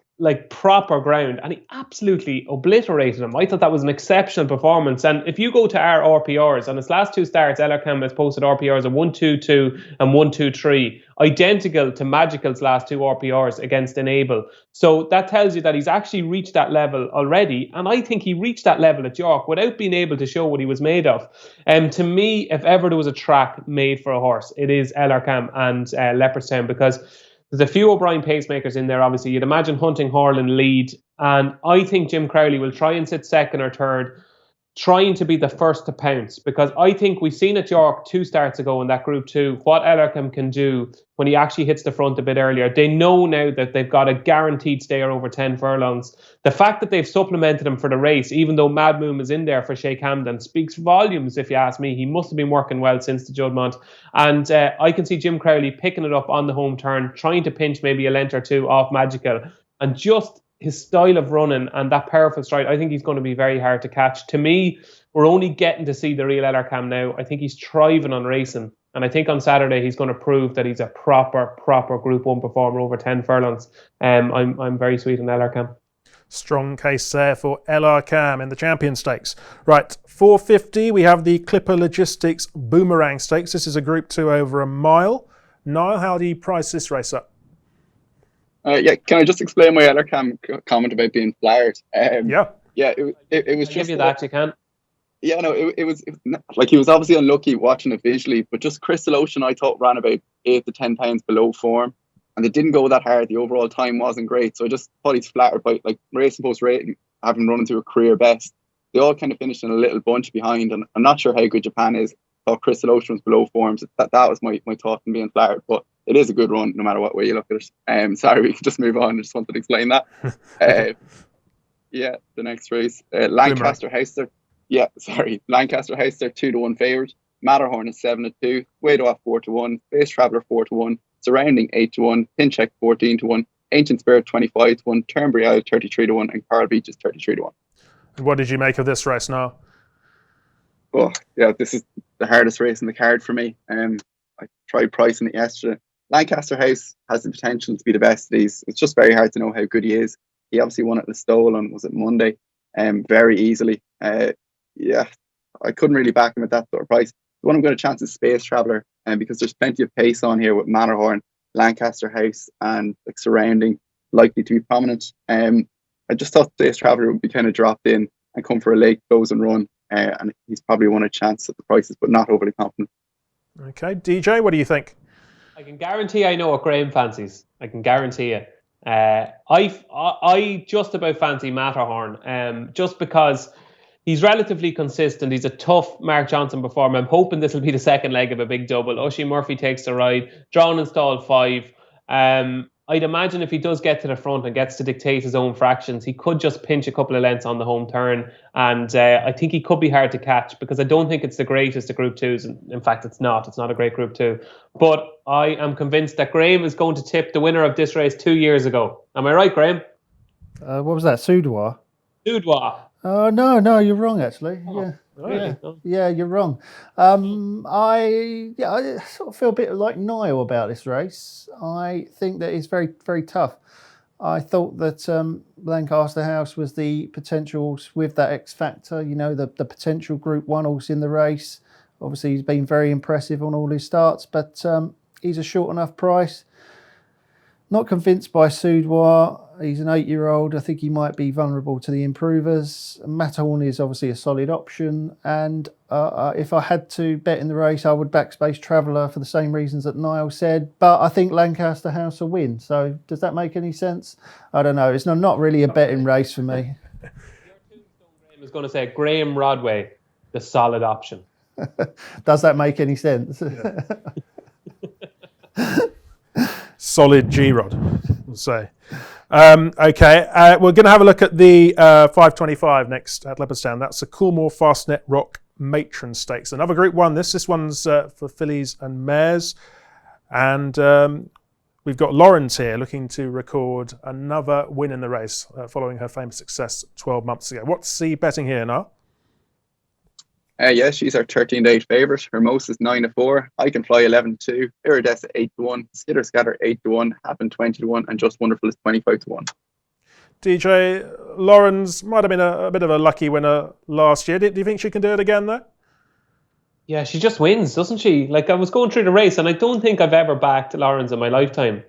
proper ground, and he absolutely obliterated him. I thought that was an exceptional performance. And if you go to our RPRs, on his last 2 starts, Elarcam has posted RPRs of 1-2-2 and 1-2-3, identical to Magical's last 2 RPRs against Enable. So that tells you that he's actually reached that level already, and I think he reached that level at York without being able to show what he was made of. To me, if ever there was a track made for a horse, it is Elarcam and Leopardstown, because there's a few O'Brien pacemakers in there, obviously. You'd imagine Hunting Horn in lead. And I think Jim Crowley will try and sit second or third, trying to be the first to pounce. Because I think we've seen at York 2 starts ago in that Group 2 what Elarcam can do when he actually hits the front a bit earlier. They know now that they've got a guaranteed stayer over 10 furlongs. The fact that they've supplemented him for the race, even though Mad Moom is in there for Sheikh Hamdan, speaks volumes, if you ask me. He must have been working well since the Juddmonte. And I can see Jim Crowley picking it up on the home turn, trying to pinch maybe a length or 2 off Magical. And just his style of running and that powerful stride, I think he's going to be very hard to catch. To me, We're only getting to see the real Ellercam now. I think he's thriving on racing. And I think on Saturday he's going to prove that he's a proper Group 1 performer over 10 furlongs. I'm very sweet on Ellercam. Strong case there for Ellercam in the Champion Stakes. Right, 450, we have the Clipper Logistics Boomerang Stakes. This is a Group 2 over a mile. Niall, how do you price this race up? Can I just explain my Ellercam comment about being flattered? It was I'll just give you that, you can. Yeah, no, it was like he was obviously unlucky watching it visually, but just Crystal Ocean I thought ran about 8 to 10 pounds below form, and they didn't go that hard. The overall time wasn't great, so I just thought he's flattered by like Racing Post rating, having run into a career best. They all kind of finished in a little bunch behind, and I'm not sure how good Japan is. I thought Crystal Ocean was below form, so that was my thought in being flattered, but it is a good run no matter what way you look at it. Sorry, we can just move on. I just wanted to explain that. The next race, Lancaster House. Lancaster House, they're 2-1 favourite. Matterhorn is 7-2. Wado off 4-1. Space Traveller 4-1. Surrounding 8-1. Pincheck 14-1. Ancient Spirit 25-1. Turnberry Isle 33-1. And Coral Beach is 33-1. And what did you make of this race now? Oh, yeah, this is the hardest race in the card for me. I tried pricing it yesterday. Lancaster House has the potential to be the best of these. It's just very hard to know how good he is. He obviously won at the Stole on, was it Monday? Very easily. I couldn't really back him at that sort of price. The one I'm going to chance is Space Traveller, because there's plenty of pace on here with Matterhorn, Lancaster House, and like surrounding likely to be prominent. I just thought Space Traveller would be kind of dropped in and come for a late close and run, and he's probably won a chance at the prices, but not overly confident. Okay, DJ, what do you think? I can guarantee I know what Graham fancies. I can guarantee it. I just about fancy Matterhorn, just because he's relatively consistent. He's a tough Mark Johnson performer. I'm hoping this will be the second leg of a big double. Oisin Murphy takes the ride. Drawn and stalled 5. I'd imagine if he does get to the front and gets to dictate his own fractions, he could just pinch a couple of lengths on the home turn. And I think he could be hard to catch, because I don't think it's the greatest of Group 2s. In fact, it's not. It's not a great Group 2. But I am convinced that Graham is going to tip the winner of this race 2 years ago. Am I right, Graham? What was that? Sudois? Sudois. No, you're wrong, actually. Oh, really? Yeah, you're wrong. I sort of feel a bit like Niall about this race. I think that it's very, very tough. I thought that Lancaster House was the potential with that X factor, the potential Group 1 horse in the race. Obviously, he's been very impressive on all his starts, but he's a short enough price. Not convinced by Sudois. He's an 8-year-old. I think he might be vulnerable to the improvers. Matterhorn is obviously a solid option. And if I had to bet in the race, I would back Space Traveller for the same reasons that Niall said. But I think Lancaster House will win. So does that make any sense? I don't know. It's not really a betting race for me. Your tombstone Graham is going to say Graham Rodway, the solid option. Does that make any sense? Solid G-Rod, we'll say. Okay, we're going to have a look at the 525 next at Leopardstown. That's the Coolmore Fastnet Rock Matron Stakes. Another Group 1. This one's for fillies and mares. And we've got Lawrence here looking to record another win in the race following her famous success 12 months ago. What's the betting here now? She's our 13-8 favourite. Her most is 9-4. I Can Fly 11-2. Iridescent 8-1. Skitter Scatter 8-1. Happen 20-1. And Just Wonderful is 25-1. DJ, Lawrence might have been a bit of a lucky winner last year. Do you think she can do it again though? Yeah, she just wins, doesn't she? Like, I was going through the race and I don't think I've ever backed Lawrence in my lifetime.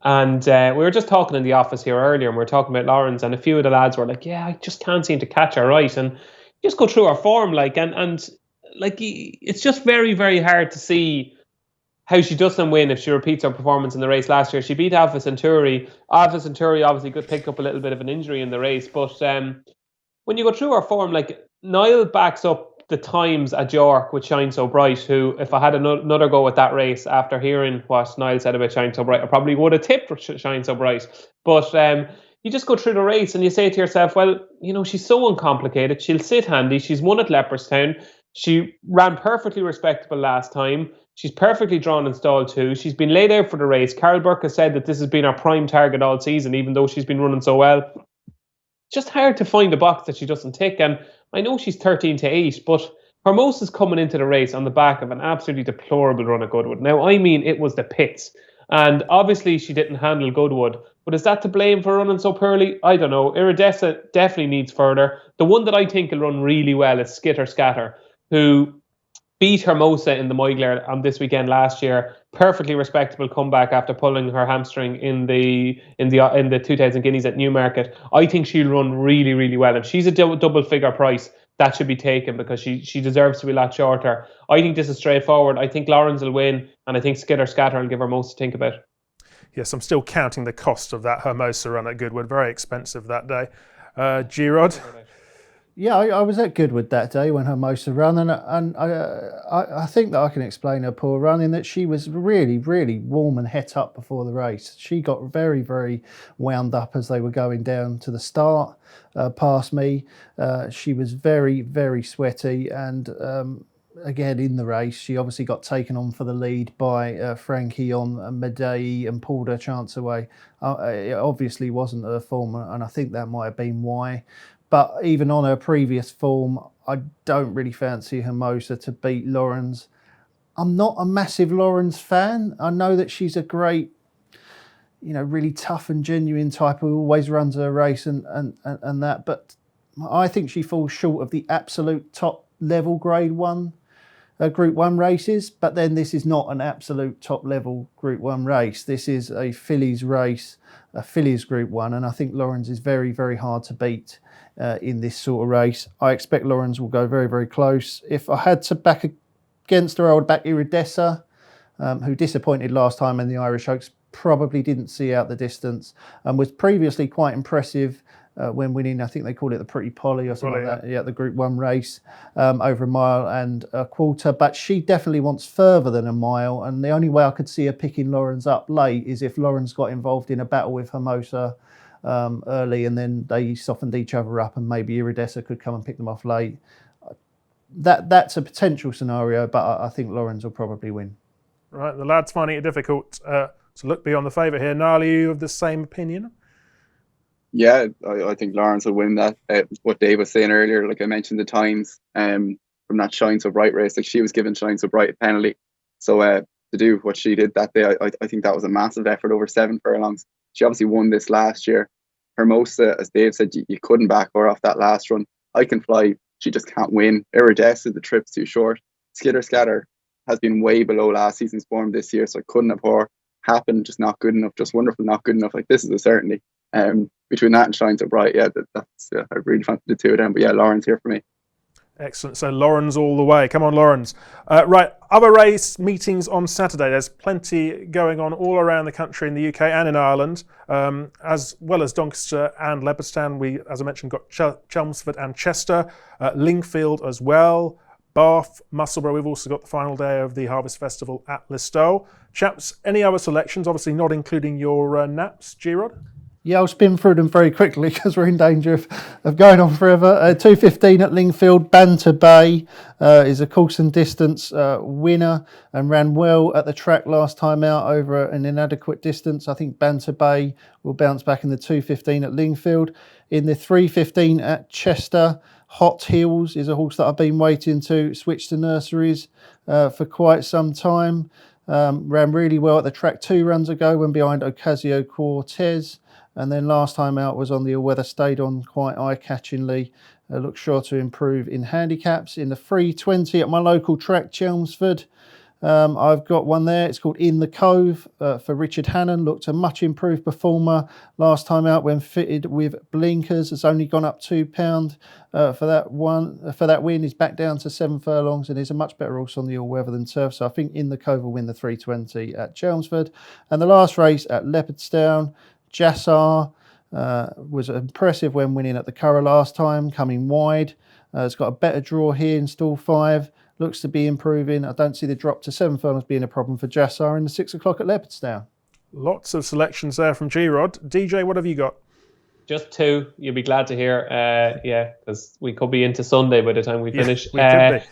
And we were just talking in the office here earlier and we were talking about Lawrence, and a few of the lads were like, yeah, I just can't seem to catch her right. And just go through her form, and it's just very, very hard to see how she doesn't win if she repeats her performance in the race last year. She beat Alpha Centauri. Alpha Centauri obviously picked up a little bit of an injury in the race, but when you go through her form, like, Niall backs up the times at York with Shine So Bright, who, if I had another go at that race after hearing what Niall said about Shine So Bright, I probably would have tipped for Shine So Bright. But you just go through the race and you say to yourself, well, she's so uncomplicated. She'll sit handy. She's won at Leopardstown. She ran perfectly respectable last time. She's perfectly drawn and stalled too. She's been laid out for the race. Carol Burke has said that this has been her prime target all season, even though she's been running so well. It's just hard to find a box that she doesn't tick. And I know she's 13-8, but Hermosa's coming into the race on the back of an absolutely deplorable run at Goodwood. Now, I mean, it was the pits. And obviously she didn't handle Goodwood. But is that to blame for running so poorly? I don't know. Iridessa definitely needs further. The one that I think will run really well is Skitter Scatter, who beat Hermosa in the Moigler on this weekend last year. Perfectly respectable comeback after pulling her hamstring in the 2000 guineas at Newmarket. I think she'll run really, really well. If she's a double figure price, that should be taken because she deserves to be a lot shorter. I think this is straightforward. I think Lawrence will win, and I think Skitter Scatter will give her most to think about. Yes, I'm still counting the cost of that Hermosa run at Goodwood. Very expensive that day. G-Rod? Yeah, I was at Goodwood that day when Hermosa ran, and I think that I can explain her poor run in that she was really, really warm and het up before the race. She got very, very wound up as they were going down to the start past me. She was very, very sweaty, and again in the race, she obviously got taken on for the lead by Frankie on Medei and pulled her chance away. It obviously wasn't her form, and I think that might have been why. But even on her previous form, I don't really fancy Hermosa to beat Lawrence. I'm not a massive Lawrence fan. I know that she's a great, really tough and genuine type who always runs her race and that. But I think she falls short of the absolute top level Grade 1, Group 1 races. But then this is not an absolute top level Group 1 race. This is a fillies race, a fillies Group 1. And I think Lawrence is very, very hard to beat. In this sort of race. I expect Lawrence will go very, very close. If I had to back against her, I would back Iridessa, who disappointed last time in the Irish Oaks, probably didn't see out the distance, and was previously quite impressive when winning, I think they call it the Pretty Polly or something like that, the Group 1 race, over a mile and a quarter. But she definitely wants further than a mile, and the only way I could see her picking Lawrence up late is if Lawrence got involved in a battle with Hermosa early, and then they softened each other up, and maybe Iridessa could come and pick them off late. That's a potential scenario, but I think Lawrence will probably win. Right, the lads finding it difficult to look beyond the favourite here. Niall, are you of the same opinion? Yeah, I think Lawrence will win that. What Dave was saying earlier, like I mentioned the times from that Shine So Bright race, like she was given Shine So Bright a penalty. So to do what she did that day, I think that was a massive effort over 7 furlongs. She obviously won this last year. Hermosa, as Dave said, you couldn't back her off that last run. I Can Fly, she just can't win. Iridessa, the trip's too short. Skitter Scatter has been way below last season's form this year, so I couldn't have her. Happen, just not good enough. Just Wonderful, not good enough. Like, this is a certainty. Between that and Shine So Bright, yeah, that's I really fancy the two of them. But yeah, Lawrence here for me. Excellent. So Lawrence all the way. Come on, Lawrence. Right, other race meetings on Saturday. There's plenty going on all around the country in the UK and in Ireland, as well as Doncaster and Leopardstown. We, as I mentioned, got Chelmsford and Chester, Lingfield as well, Bath, Musselburgh. We've also got the final day of the Harvest Festival at Listowel. Chaps, any other selections? Obviously not including your naps, G-Rod? Yeah, I'll spin through them very quickly because we're in danger of going on forever. 2:15 at Lingfield. Banter Bay is a course and distance winner and ran well at the track last time out over an inadequate distance. I think Banter Bay will bounce back in the 2:15 at Lingfield. In the 3:15 at Chester, Hot Hills is a horse that I've been waiting to switch to nurseries for quite some time. Ran really well at the track 2 runs ago when behind Ocasio Cortez. And then last time out was on the all-weather, stayed on quite eye-catchingly. Looks sure to improve in handicaps. In the 3:20 at my local track, Chelmsford, I've got one there. It's called In the Cove for Richard Hannon. Looked a much improved performer last time out when fitted with blinkers. Has only gone up £2 for that one. For that win, he's back down to 7 furlongs and is a much better horse on the all-weather than turf. So I think In the Cove will win the 3:20 at Chelmsford. And the last race at Leopardstown, Jassar was impressive when winning at the Curragh last time, coming wide. It's got a better draw here in stall 5. Looks to be improving. I don't see the drop to 7 furlongs being a problem for Jassar in the 6 o'clock at Leopardstown. Lots of selections there from G-Rod. DJ, what have you got? Just 2. You'll be glad to hear. Yeah, because we could be into Sunday by the time we finish. We could be.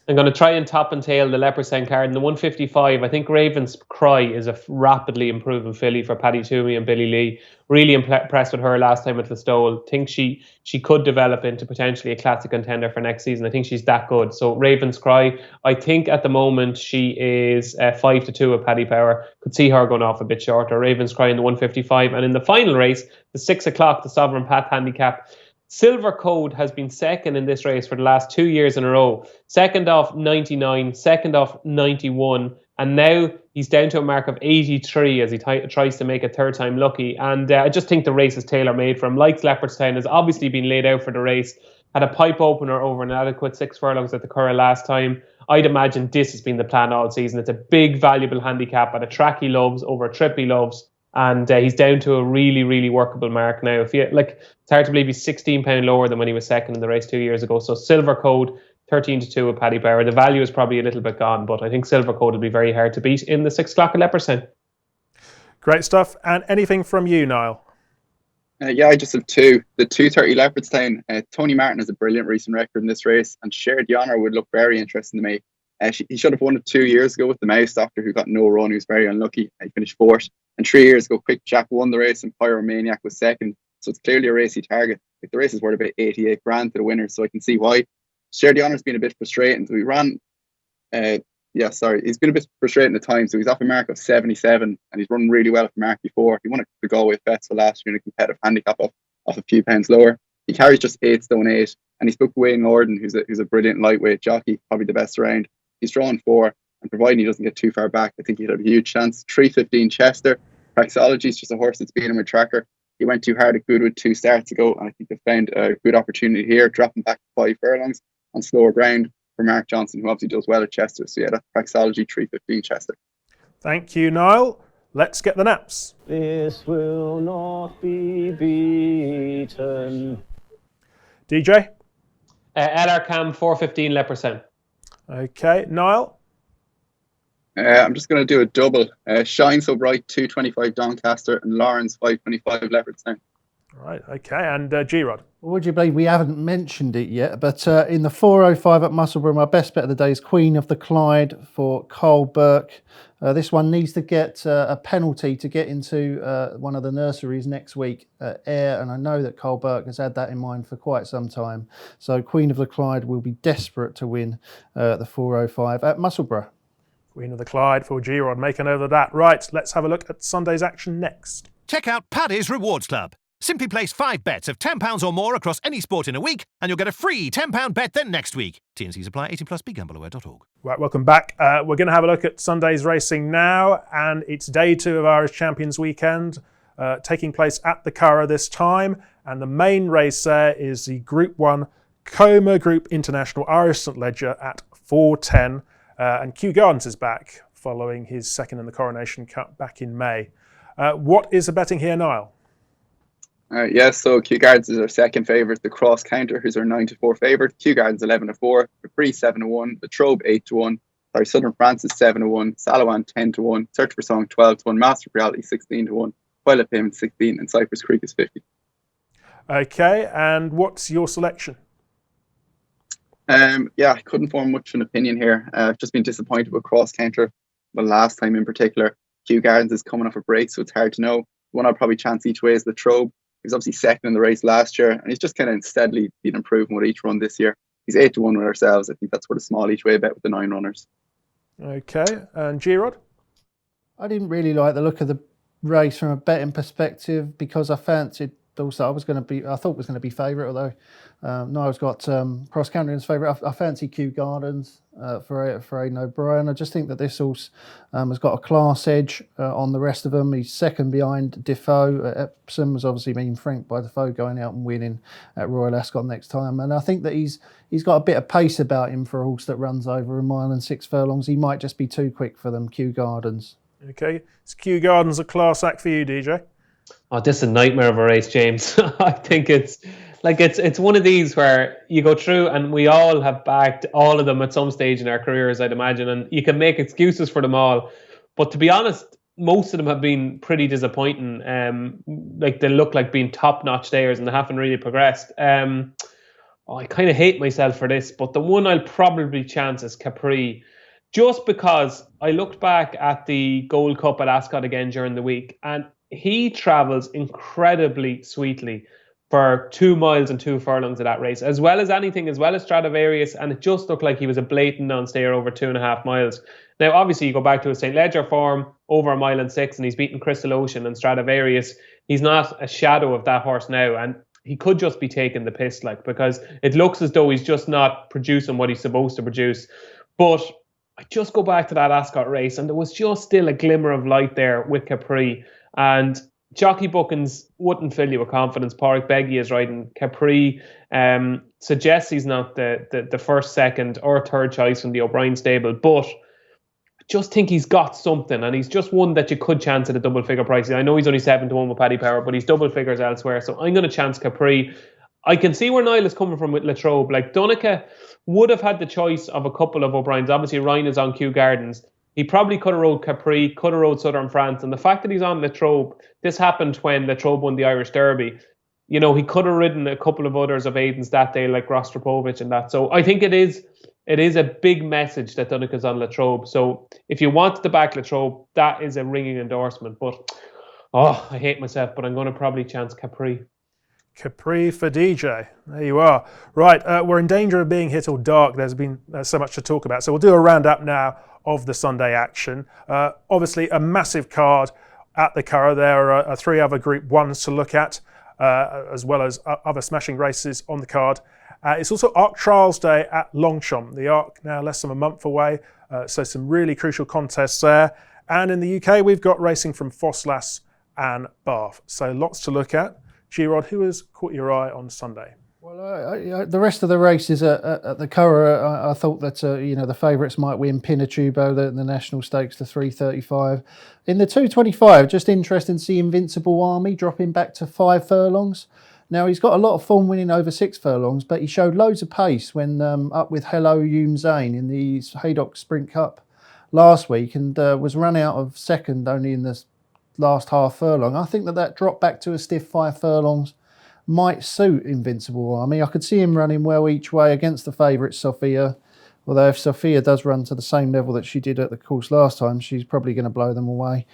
I'm going to try and top and tail the Leopardstown card. In the 155, I think Raven's Cry is a rapidly improving filly for Paddy Toomey and Billy Lee. Really impressed with her last time at Listowel. Think she could develop into potentially a classic contender for next season. I think she's that good. So Raven's Cry, I think at the moment she is 5-2 with Paddy Power. Could see her going off a bit shorter. Raven's Cry in the 155. And in the final race, the 6 o'clock, the Sovereign Path Handicap, Silver Code has been second in this race for the last 2 years in a row. Second off 99, second off 91, and now he's down to a mark of 83 as he tries to make a third time lucky. And I just think the race is tailor-made for him. Likes Leopardstown, has obviously been laid out for the race. Had a pipe opener over an adequate 6 furlongs at the Curragh last time. I'd imagine this has been the plan all season. It's a big, valuable handicap at a track he loves, over a trip he loves. And he's down to a really, really workable mark now. If it's hard to believe he's £16 lower than when he was second in the race 2 years ago. So Silver Code, 13-2 with Paddy Power. The value is probably a little bit gone, but I think Silver Code will be very hard to beat in the 6 o'clock at Leopardstown. Great stuff. And anything from you, Niall? I just have 2. The 2:30 Leopardstown. Tony Martin has a brilliant recent record in this race, and Shared the Honour would look very interesting to me. He should have won it 2 years ago with the Mouse Doctor, who got no run. He was very unlucky. He finished 4th. And 3 years ago, Quick Jack won the race and Pyromaniac was second. So it's clearly a race he target. The race is worth about 88 grand to the winner, so I can see why. Share the Honour's been a bit frustrating. So he ran, he's been a bit frustrating at times. So he's off a mark of 77, and he's run really well off a mark before. He won the Galway Festival last year in a competitive handicap off a few pounds lower. He carries just 8 stone 8, and he's booked Wayne Gordon, who's a brilliant lightweight jockey, probably the best around. He's drawn 4, and providing he doesn't get too far back, I think he'd have a huge chance. 3:15 Chester. Praxology is just a horse that's beaten him with Tracker. He went too hard at Goodwood 2 starts ago, and I think they've found a good opportunity here, dropping back to 5 furlongs on slower ground for Mark Johnson, who obviously does well at Chester. So that's Praxology, 3:15 Chester. Thank you, Niall. Let's get the naps. This will not be beaten. DJ? LR Cam, 4:15 Leopardstown. Okay, Niall? I'm just going to do a double. Shine So Bright, 2:25 Doncaster, and Lawrence, 5:25 Leopardstown. Right, okay, and G-Rod? Would you believe we haven't mentioned it yet, but in the 4:05 at Musselburgh, my best bet of the day is Queen of the Clyde for Cole Burke. This one needs to get a penalty to get into one of the nurseries next week at Ayr, and I know that Cole Burke has had that in mind for quite some time. So Queen of the Clyde will be desperate to win the 4:05 at Musselburgh. Queen of the Clyde for G-Rod. Make a note of that. Right, let's have a look at Sunday's action next. Check out Paddy's Rewards Club. Simply place 5 bets of £10 or more across any sport in a week, and you'll get a free £10 bet then next week. T&Cs apply. 18+. BeGambleAware.org. Right, welcome back. We're going to have a look at Sunday's racing now, and it's day 2 of Irish Champions Weekend, taking place at the Curragh this time. And the main race there is the Group 1 Coma Group International Irish St Ledger at 4:10. And Kew Gardens is back following his second in the Coronation Cup back in May. What is the betting here, Niall? So Kew Gardens is our second favourite. The Cross Counter, who's our 9-4 favourite. Kew Gardens 11-4. Capri 7-1. The Trobe 8-1. Southern Francis 7-1. Salawan 10-1. Search for Song 12-1. Master Reality 16-1. Toilet Payment 16, and Cypress Creek is 50. Okay, and what's your selection? I couldn't form much of an opinion here. I've just been disappointed with Cross Counter. The last time in particular, Kew Gardens is coming off a break, so it's hard to know. One I'll probably chance each way is the Trobe. He was obviously second in the race last year, and he's just kind of steadily been improving with each run this year. He's 8-1 with ourselves. I think that's what a small each way bet with the 9 runners. Okay, and G-Rod? I didn't really like the look of the race from a betting perspective because I fancied also I thought was going to be favourite, although Niall's got Cross County as favourite. I fancy Kew Gardens for Aidan O'Brien. I just think that this horse has got a class edge on the rest of them. He's second behind Defoe. Epsom was obviously being franked by Defoe going out and winning at Royal Ascot next time. And I think that he's got a bit of pace about him for a horse that runs over a mile and 6 furlongs. He might just be too quick for them, Kew Gardens. Okay, is Kew Gardens a class act for you, DJ? Oh, this is a nightmare of a race, James. I think it's one of these where you go through and we all have backed all of them at some stage in our careers, I'd imagine, and you can make excuses for them all. But to be honest, most of them have been pretty disappointing. They look like being top-notch stayers and they haven't really progressed. I I kind of hate myself for this, but the one I'll probably chance is Capri, just because I looked back at the Gold Cup at Ascot again during the week, and he travels incredibly sweetly for 2 miles and 2 furlongs of that race, as well as Stradivarius, and it just looked like he was a blatant non-stayer over 2.5 miles. Now, obviously, you go back to his St. Leger form, over 1.6 miles, and he's beaten Crystal Ocean and Stradivarius. He's not a shadow of that horse now, and he could just be taking the piss, because it looks as though he's just not producing what he's supposed to produce. But I just go back to that Ascot race, and there was just still a glimmer of light there with Capri. And jockey bookings wouldn't fill you with confidence. Pádraig Beggy is riding Capri. Suggests he's not the first, second, or third choice from the O'Brien stable, but I just think he's got something, and he's just one that you could chance at a double figure price. I know he's only 7-1 with Paddy Power, but he's double figures elsewhere, so I'm going to chance Capri. I can see where Niall is coming from with Latrobe. Donncha would have had the choice of a couple of O'Briens. Obviously, Ryan is on Kew Gardens. He probably could have rode Capri, could have rode Southern France. And the fact that he's on Latrobe, this happened when Latrobe won the Irish Derby. He could have ridden a couple of others of Aiden's that day, like Rostropovich and that. So I think it is a big message that Donncha's on Latrobe. So if you want to back Latrobe, that is a ringing endorsement. But, I hate myself, but I'm going to probably chance Capri. Capri for DJ. There you are. Right, we're in danger of being hit till dark. There's been so much to talk about. So we'll do a roundup now of the Sunday action. Obviously, a massive card at the Curragh. There are 3 other Group 1s to look at, as well as other smashing races on the card. It's also Arc Trials Day at Longchamp. The Arc now less than a month away, so some really crucial contests there. And in the UK, we've got racing from Fosslas and Bath. So lots to look at. G-Rod, who has caught your eye on Sunday? Well, the rest of the races at the Curragh, I thought that the favourites might win. Pinatubo, the national stakes, to 3.35. In the 2.25, just interesting to see Invincible Army dropping back to 5 furlongs. Now, he's got a lot of form winning over 6 furlongs, but he showed loads of pace when up with Hello Hume Zane in the Haydock Sprint Cup last week, and was run out of second only in the last half furlong. I think that drop back to a stiff 5 furlongs might suit Invincible Army. I could see him running well each way against the favourite Sophia, although if Sophia does run to the same level that she did at the course last time, she's probably going to blow them away.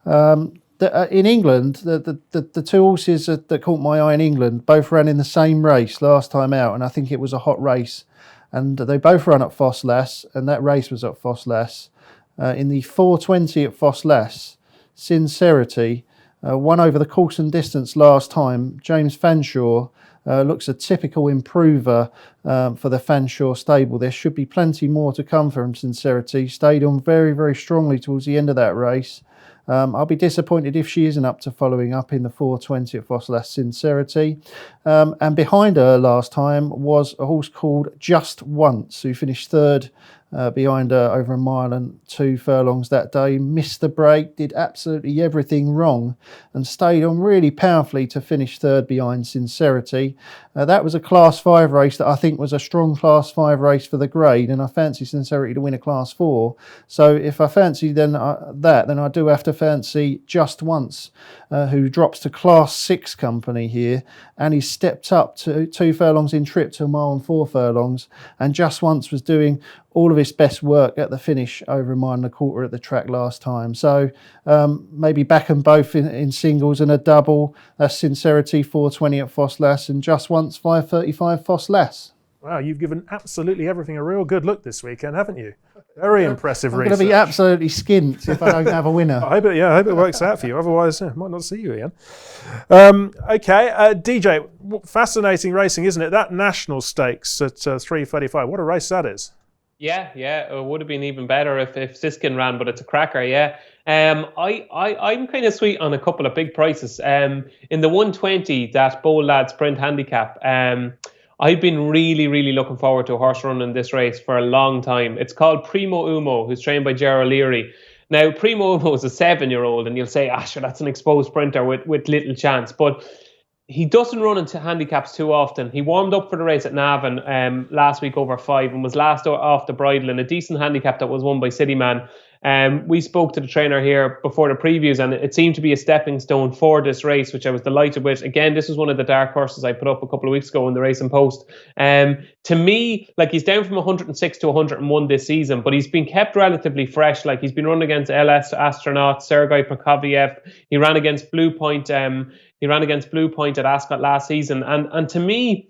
In England, the 2 horses that caught my eye in England both ran in the same race last time out, and I think it was a hot race. And they both ran at Fosslas, and that race was at Fosslas. In the 4.20 at Fosslas, Sincerity won over the course and distance last time. James Fanshawe looks a typical improver for the Fanshawe stable. There should be plenty more to come from Sincerity. Stayed on very, very strongly towards the end of that race. I'll be disappointed if she isn't up to following up in the 4.20 at Fosslas, Sincerity. And behind her last time was a horse called Just Once, who finished 3rd behind her over 1 mile and 2 furlongs that day. Missed the break, did absolutely everything wrong, and stayed on really powerfully to finish 3rd behind Sincerity. That was a Class 5 race that I think was a strong Class 5 race for the grade, and I fancy Sincerity to win a Class 4. So if I fancy then I do have to fancy Just Once, who drops to Class 6 company here, and he's stepped up to 2 furlongs in trip to 1 mile and 4 furlongs, and Just Once was doing all of his best work at the finish over 1 mile and a quarter at the track last time. So maybe back them both in singles and a double. That's Sincerity 4.20 at Fosslas and Just Once 5.35 Fosslas. Wow, you've given absolutely everything a real good look this weekend, haven't you? Very impressive research. I'm going to be absolutely skint if I don't have a winner. I hope it works out for you. Otherwise, I might not see you again. Okay, DJ, fascinating racing, isn't it? That national stakes at 3.35. What a race that is. Yeah, it would have been even better if Siskin ran, but it's a cracker, yeah. I'm kind of sweet on a couple of big prices. In the 120, that Bold Lad Sprint Handicap, I've been really, really looking forward to a horse running this race for a long time. It's called Primo Umo, who's trained by Gerald Leary. Now, Primo Umo is a 7-year-old, and you'll say, sure, that's an exposed sprinter with little chance. But he doesn't run into handicaps too often. He warmed up for the race at Navan last week over 5 and was last off the bridle in a decent handicap that was won by Cityman. We spoke to the trainer here before the previews, and it seemed to be a stepping stone for this race, which I was delighted with. Again, this was one of the dark horses I put up a couple of weeks ago in the Racing Post. To me, like, he's down from 106 to 101 this season, but he's been kept relatively fresh. Like, he's been running against LS Astronaut, Sergei Prokofiev. He ran against Blue Point. He ran against Blue Point at Ascot last season, and to me,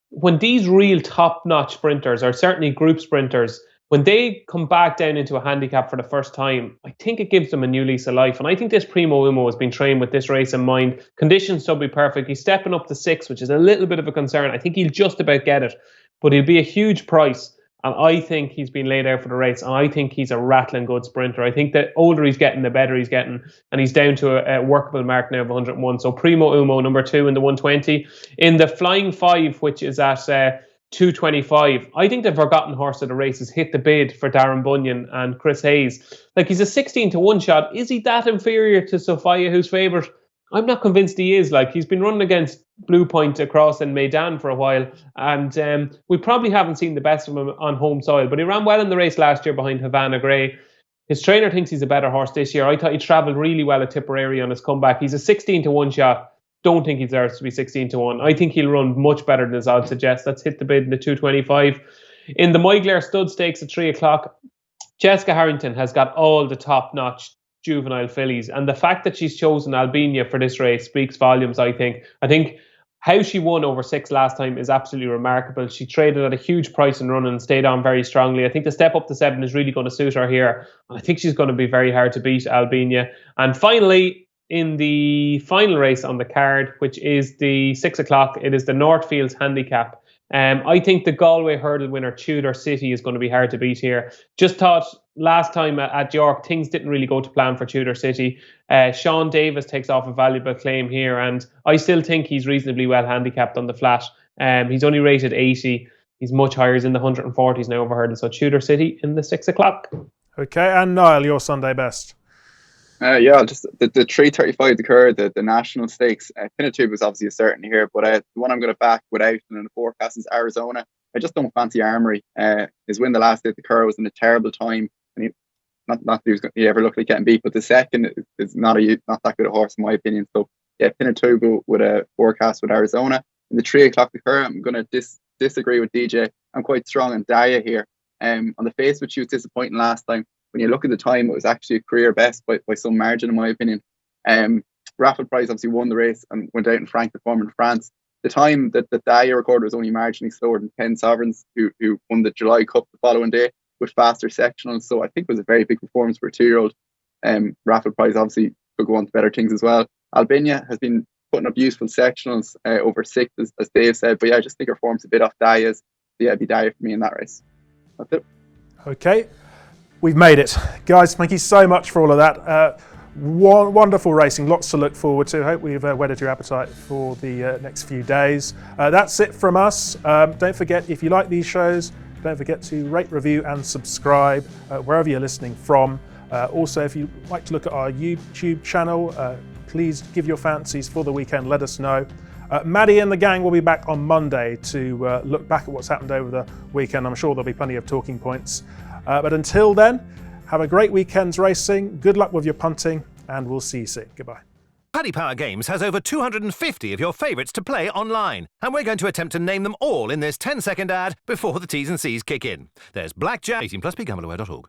when these real top-notch sprinters, or certainly group sprinters, when they come back down into a handicap for the first time, I think it gives them a new lease of life. And I think this Primo Umo has been trained with this race in mind. Conditions should be perfect. He's stepping up to 6, which is a little bit of a concern. I think he'll just about get it, but he'll be a huge price. And I think he's been laid out for the race. And I think he's a rattling good sprinter. I think the older he's getting, the better he's getting. And he's down to a workable mark now of 101. So Primo Umo, number 2 in the 120. In the Flying 5, which is at 225, I think the forgotten horse of the race has hit the bid for Darren Bunyan and Chris Hayes. Like, he's a 16 to 1 shot. Is he that inferior to Sophia, who's favourite? I'm not convinced he is. Like, he's been running against Blue Point across in Maidan for a while, and we probably haven't seen the best of him on home soil, but he ran well in the race last year behind Havana Grey. His trainer thinks he's a better horse this year. I thought he travelled really well at Tipperary on his comeback. He's a 16 to 1 shot. Don't think he deserves to be 16 to 1. I think he'll run much better than his odds suggest. Let's hit the bid in the 225. In the Moiglair Stud Stakes at 3 o'clock, Jessica Harrington has got all the top-notch juvenile fillies, and the fact that she's chosen Albania for this race speaks volumes. I think how she won over 6 last time is absolutely remarkable. She traded at a huge price and run and stayed on very strongly. I think the step up to 7 is really going to suit her here, and I think she's going to be very hard to beat, Albania. And finally, in the final race on the card, which is the 6 o'clock, it is the Northfields Handicap. I think the Galway hurdle winner Tudor City is going to be hard to beat here. Just thought last time at York, things didn't really go to plan for Tudor City. Sean Davis takes off a valuable claim here, and I still think he's reasonably well handicapped on the flat. He's only rated 80. He's much higher. He's in the 140s now over hurdle. So Tudor City in the 6 o'clock. Okay, and Niall, your Sunday best. Just the 335 the Cur, the national stakes. Pinatube was obviously a certainty here, but the one I'm going to back without and in the forecast is Arizona. I just don't fancy Armory. His win the last day at the Cur was in a terrible time, and not that he ever looked like getting beat, but the second is not that good a horse in my opinion. So yeah, Pinatube with a forecast with Arizona. In the 3 o'clock the Cur, I'm going to disagree with DJ. I'm quite strong on Daya here. On the face, which she was disappointing last time. When you look at the time, it was actually a career best by some margin, in my opinion. Raffle Price obviously won the race and went out in Frank the former in France. The time that Daya recorded was only marginally slower than 10 Sovereigns, who won the July Cup the following day with faster sectionals. So I think it was a very big performance for a 2-year-old. Raffle Price obviously could go on to better things as well. Albania has been putting up useful sectionals over 6, as Dave said. But yeah, I just think her form's a bit off Daya's. So yeah, it'd be Daya for me in that race. That's it. Okay. We've made it. Guys, thank you so much for all of that. Wonderful racing, lots to look forward to. Hope we've whetted your appetite for the next few days. That's it from us. Don't forget, if you like these shows, don't forget to rate, review and subscribe wherever you're listening from. Also, if you'd like to look at our YouTube channel, please give your fancies for the weekend, let us know. Maddie and the gang will be back on Monday to look back at what's happened over the weekend. I'm sure there'll be plenty of talking points. But until then, have a great weekend's racing, good luck with your punting, and we'll see you soon. Goodbye. Paddy Power Games has over 250 of your favourites to play online, and we're going to attempt to name them all in this 10-second ad before the T's and C's kick in. There's Blackjack, 18+, begambleaware.org.